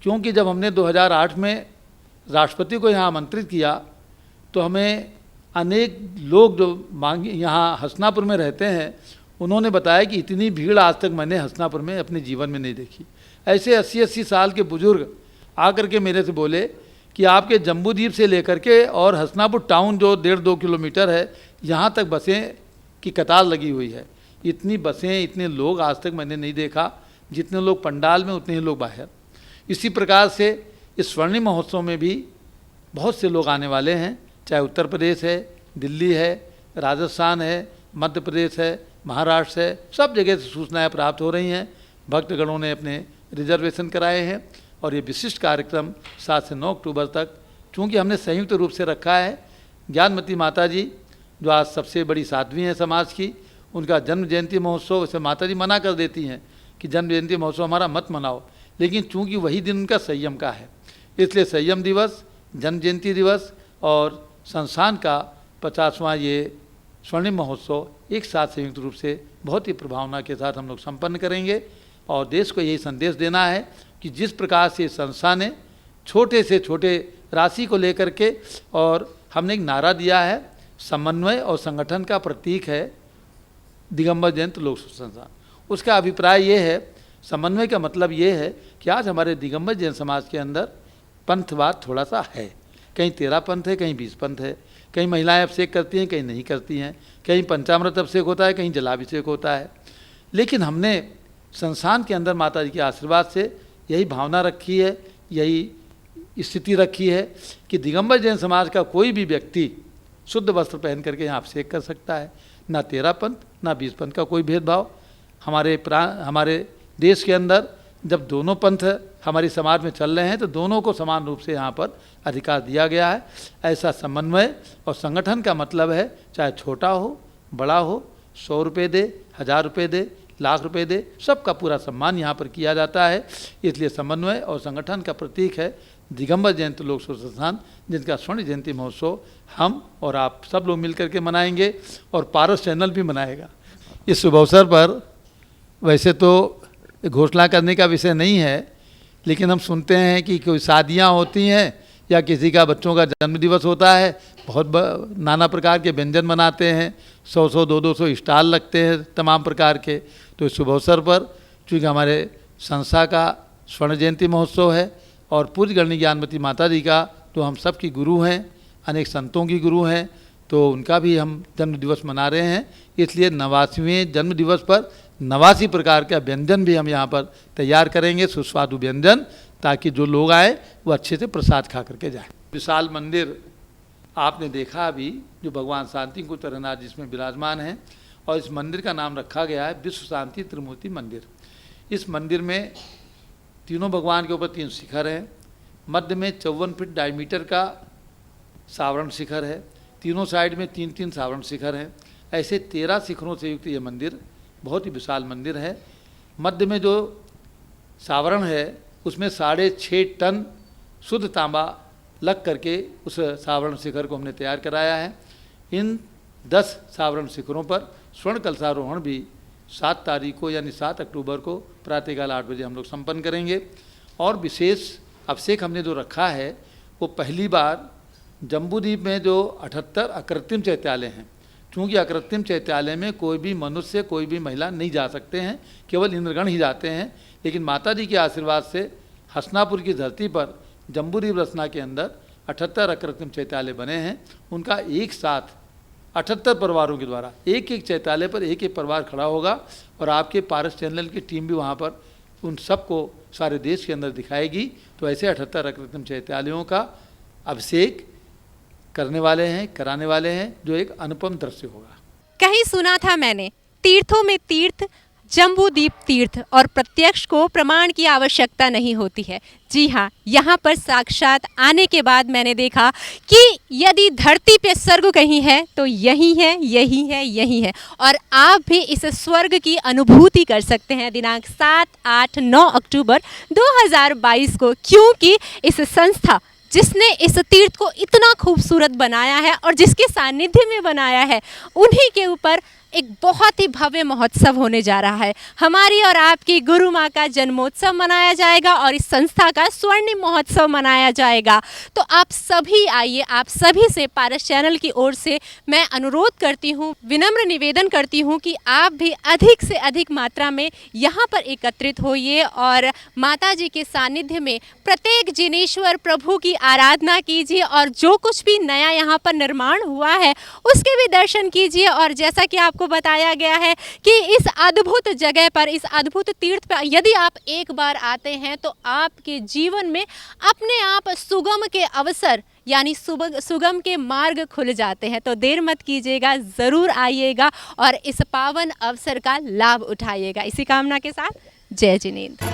क्योंकि जब हमने 2008 में राष्ट्रपति को यहाँ आमंत्रित किया तो हमें अनेक लोग जो मांगी यहाँ हसनापुर में रहते हैं उन्होंने बताया कि इतनी भीड़ आज तक मैंने हसनापुर में अपने जीवन में नहीं देखी। ऐसे 80-80 साल के बुजुर्ग आकर के मेरे से बोले कि आपके जम्बूद्वीप से लेकर के और हसनापुर टाउन जो 1.5-2 किलोमीटर है यहाँ तक बसें की कतार लगी हुई है। इतनी बसें, इतने लोग आज तक मैंने नहीं देखा। जितने लोग पंडाल में उतने ही लोग बाहर। इसी प्रकार से इस स्वर्णिम महोत्सव में भी बहुत से लोग आने वाले हैं, चाहे उत्तर प्रदेश है, दिल्ली है, राजस्थान है, मध्य प्रदेश है, महाराष्ट्र है, सब जगह से सूचनाएं प्राप्त हो रही हैं। भक्तगणों ने अपने रिजर्वेशन कराए हैं और ये विशिष्ट कार्यक्रम 7 से 9 अक्टूबर तक, चूँकि हमने संयुक्त रूप से रखा है। ज्ञानमती माता जी जो आज सबसे बड़ी साध्वी हैं समाज की, उनका जन्म जयंती महोत्सव, वैसे माता जी मना कर देती हैं कि जन्म जयंती महोत्सव हमारा मत मनाओ, लेकिन चूँकि वही दिन उनका संयम का है, इसलिए संयम दिवस, जन्म जयंती दिवस और संस्थान का 50वां ये स्वर्णिम महोत्सव एक साथ संयुक्त रूप से बहुत ही प्रभावना के साथ हम लोग संपन्न करेंगे। और देश को यही संदेश देना है कि जिस प्रकार से संस्था ने छोटे से छोटे राशि को लेकर के, और हमने एक नारा दिया है, समन्वय और संगठन का प्रतीक है दिगंबर जयंती लोक सेवा संस्थान। उसका अभिप्राय ये है, समन्वय का मतलब ये है कि आज हमारे दिगंबर जैन समाज के अंदर पंथवाद थोड़ा सा है। कहीं 13 पंथ है, कहीं 20 पंथ है, कहीं महिलाएं अभिषेक करती हैं, कहीं नहीं करती हैं, कहीं पंचामृत अभिषेक होता है, कहीं जलाभिषेक होता है। लेकिन हमने संस्थान के अंदर माता जी के आशीर्वाद से यही भावना रखी है, यही स्थिति रखी है कि दिगंबर जैन समाज का कोई भी व्यक्ति शुद्ध वस्त्र पहन करके यहाँ अभिषेक कर सकता है। ना 13 पंथ ना 20 पंथ का कोई भेदभाव। हमारे देश के अंदर जब दोनों पंथ हमारी समाज में चल रहे हैं तो दोनों को समान रूप से यहाँ पर अधिकार दिया गया है। ऐसा समन्वय और संगठन का मतलब है, चाहे छोटा हो बड़ा हो, 100 रुपये दे, 1000 रुपये दे, लाख रुपये दे, सबका पूरा सम्मान यहाँ पर किया जाता है। इसलिए समन्वय और संगठन का प्रतीक है दिगंबर जयंती लोक सेवा संस्थान, जिनका स्वर्ण जयंती महोत्सव हम और आप सब लोग मिलकर के मनाएंगे और पारस चैनल भी मनाएगा। इस शुभ अवसर पर वैसे तो घोषणा करने का विषय नहीं है, लेकिन हम सुनते हैं कि कोई शादियां होती हैं या किसी का बच्चों का जन्मदिवस होता है, बहुत नाना प्रकार के व्यंजन बनाते हैं, 100-100 200-200 स्टॉल लगते हैं तमाम प्रकार के। तो इस शुभ अवसर पर चूँकि हमारे संस्था का स्वर्ण जयंती महोत्सव है और पूज्य गणनी ज्ञानमती माता जी का तो हम सब की गुरु हैं, अनेक संतों की गुरु हैं, तो उनका भी हम जन्म दिवस मना रहे हैं। इसलिए 89वें जन्म दिवस पर 89 प्रकार का व्यंजन भी हम यहाँ पर तैयार करेंगे, सुस्वादु व्यंजन, ताकि जो लोग आए वो अच्छे से प्रसाद खा करके जाए। विशाल मंदिर आपने देखा अभी, जो भगवान शांति कुंज जिसमें विराजमान हैं, और इस मंदिर का नाम रखा गया है विश्व शांति त्रिमूर्ति मंदिर। इस मंदिर में तीनों भगवान के ऊपर 3 शिखर हैं, मध्य में 54 फीट डायमीटर का सावरण शिखर है, तीनों साइड में 3-3 सावरण शिखर हैं। ऐसे 13 शिखरों से युक्त ये मंदिर बहुत ही विशाल मंदिर है। मध्य में जो सावरण है उसमें 6.5 टन शुद्ध तांबा लग करके उस सावरण शिखर को हमने तैयार कराया है। इन 10 सावरण शिखरों पर स्वर्ण कलशारोहण भी 7 तारीख को यानी 7 अक्टूबर को प्रातःकाल 8 बजे हम लोग संपन्न करेंगे। और विशेष अभिषेक हमने जो रखा है वो पहली बार जम्बूद्वीप में जो 78 अकृत्रिम चैत्यालय हैं, चूँकि अकृत्रिम चैत्यालय में कोई भी मनुष्य कोई भी महिला नहीं जा सकते हैं, केवल इंद्रगण ही जाते हैं, लेकिन माता जी के आशीर्वाद से हसनापुर की धरती पर जम्बूद्वीप रचना के अंदर 78 अकृत्रिम चैत्यालय बने हैं। उनका एक साथ 78 परिवारों के द्वारा एक एक चैत्यालय पर एक एक परिवार खड़ा होगा और आपके पारस चैनल की टीम भी वहाँ पर उन सबको सारे देश के अंदर दिखाएगी। तो ऐसे 78 अकृत्रिम चैत्यालयों का अभिषेक करने वाले हैं, कराने वाले हैं, जो एक अनुपम दृश्य होगा। कहीं सुना था मैंने, तीर्थों में तीर्थ, जम्बूद्वीप तीर्थ, और प्रत्यक्ष को प्रमाण की आवश्यकता नहीं होती है। जी हाँ, यहाँ पर साक्षात आने के बाद मैंने देखा कि यदि धरती पे स्वर्ग कहीं है तो यही है, यही है, यही है। और आप भी इस स्वर्ग की अनुभूति कर सकते हैं दिनांक 7, 8, 9 अक्टूबर 2022 को, क्योंकि इस संस्था जिसने इस तीर्थ को इतना खूबसूरत बनाया है और जिसके सानिध्य में बनाया है, उन्हीं के ऊपर एक बहुत ही भव्य महोत्सव होने जा रहा है। हमारी और आपकी गुरु माँ का जन्मोत्सव मनाया जाएगा और इस संस्था का स्वर्णिम महोत्सव मनाया जाएगा। तो आप सभी आइए, आप सभी से पारस चैनल की ओर से मैं अनुरोध करती हूँ, विनम्र निवेदन करती हूँ कि आप भी अधिक से अधिक मात्रा में यहाँ पर एकत्रित होइए और माता जी के सानिध्य में प्रत्येक जिनेश्वर प्रभु की आराधना कीजिए और जो कुछ भी नया यहाँ पर निर्माण हुआ है उसके भी दर्शन कीजिए। और जैसा कि आपको बताया गया है कि इस अद्भुत जगह पर, इस अद्भुत तीर्थ पर यदि आप एक बार आते हैं तो आपके जीवन में अपने आप सुगम के अवसर यानी सुगम के मार्ग खुल जाते हैं। तो देर मत कीजिएगा, ज़रूर आइएगा और इस पावन अवसर का लाभ उठाइएगा। इसी कामना के साथ जय जिनेंद्र।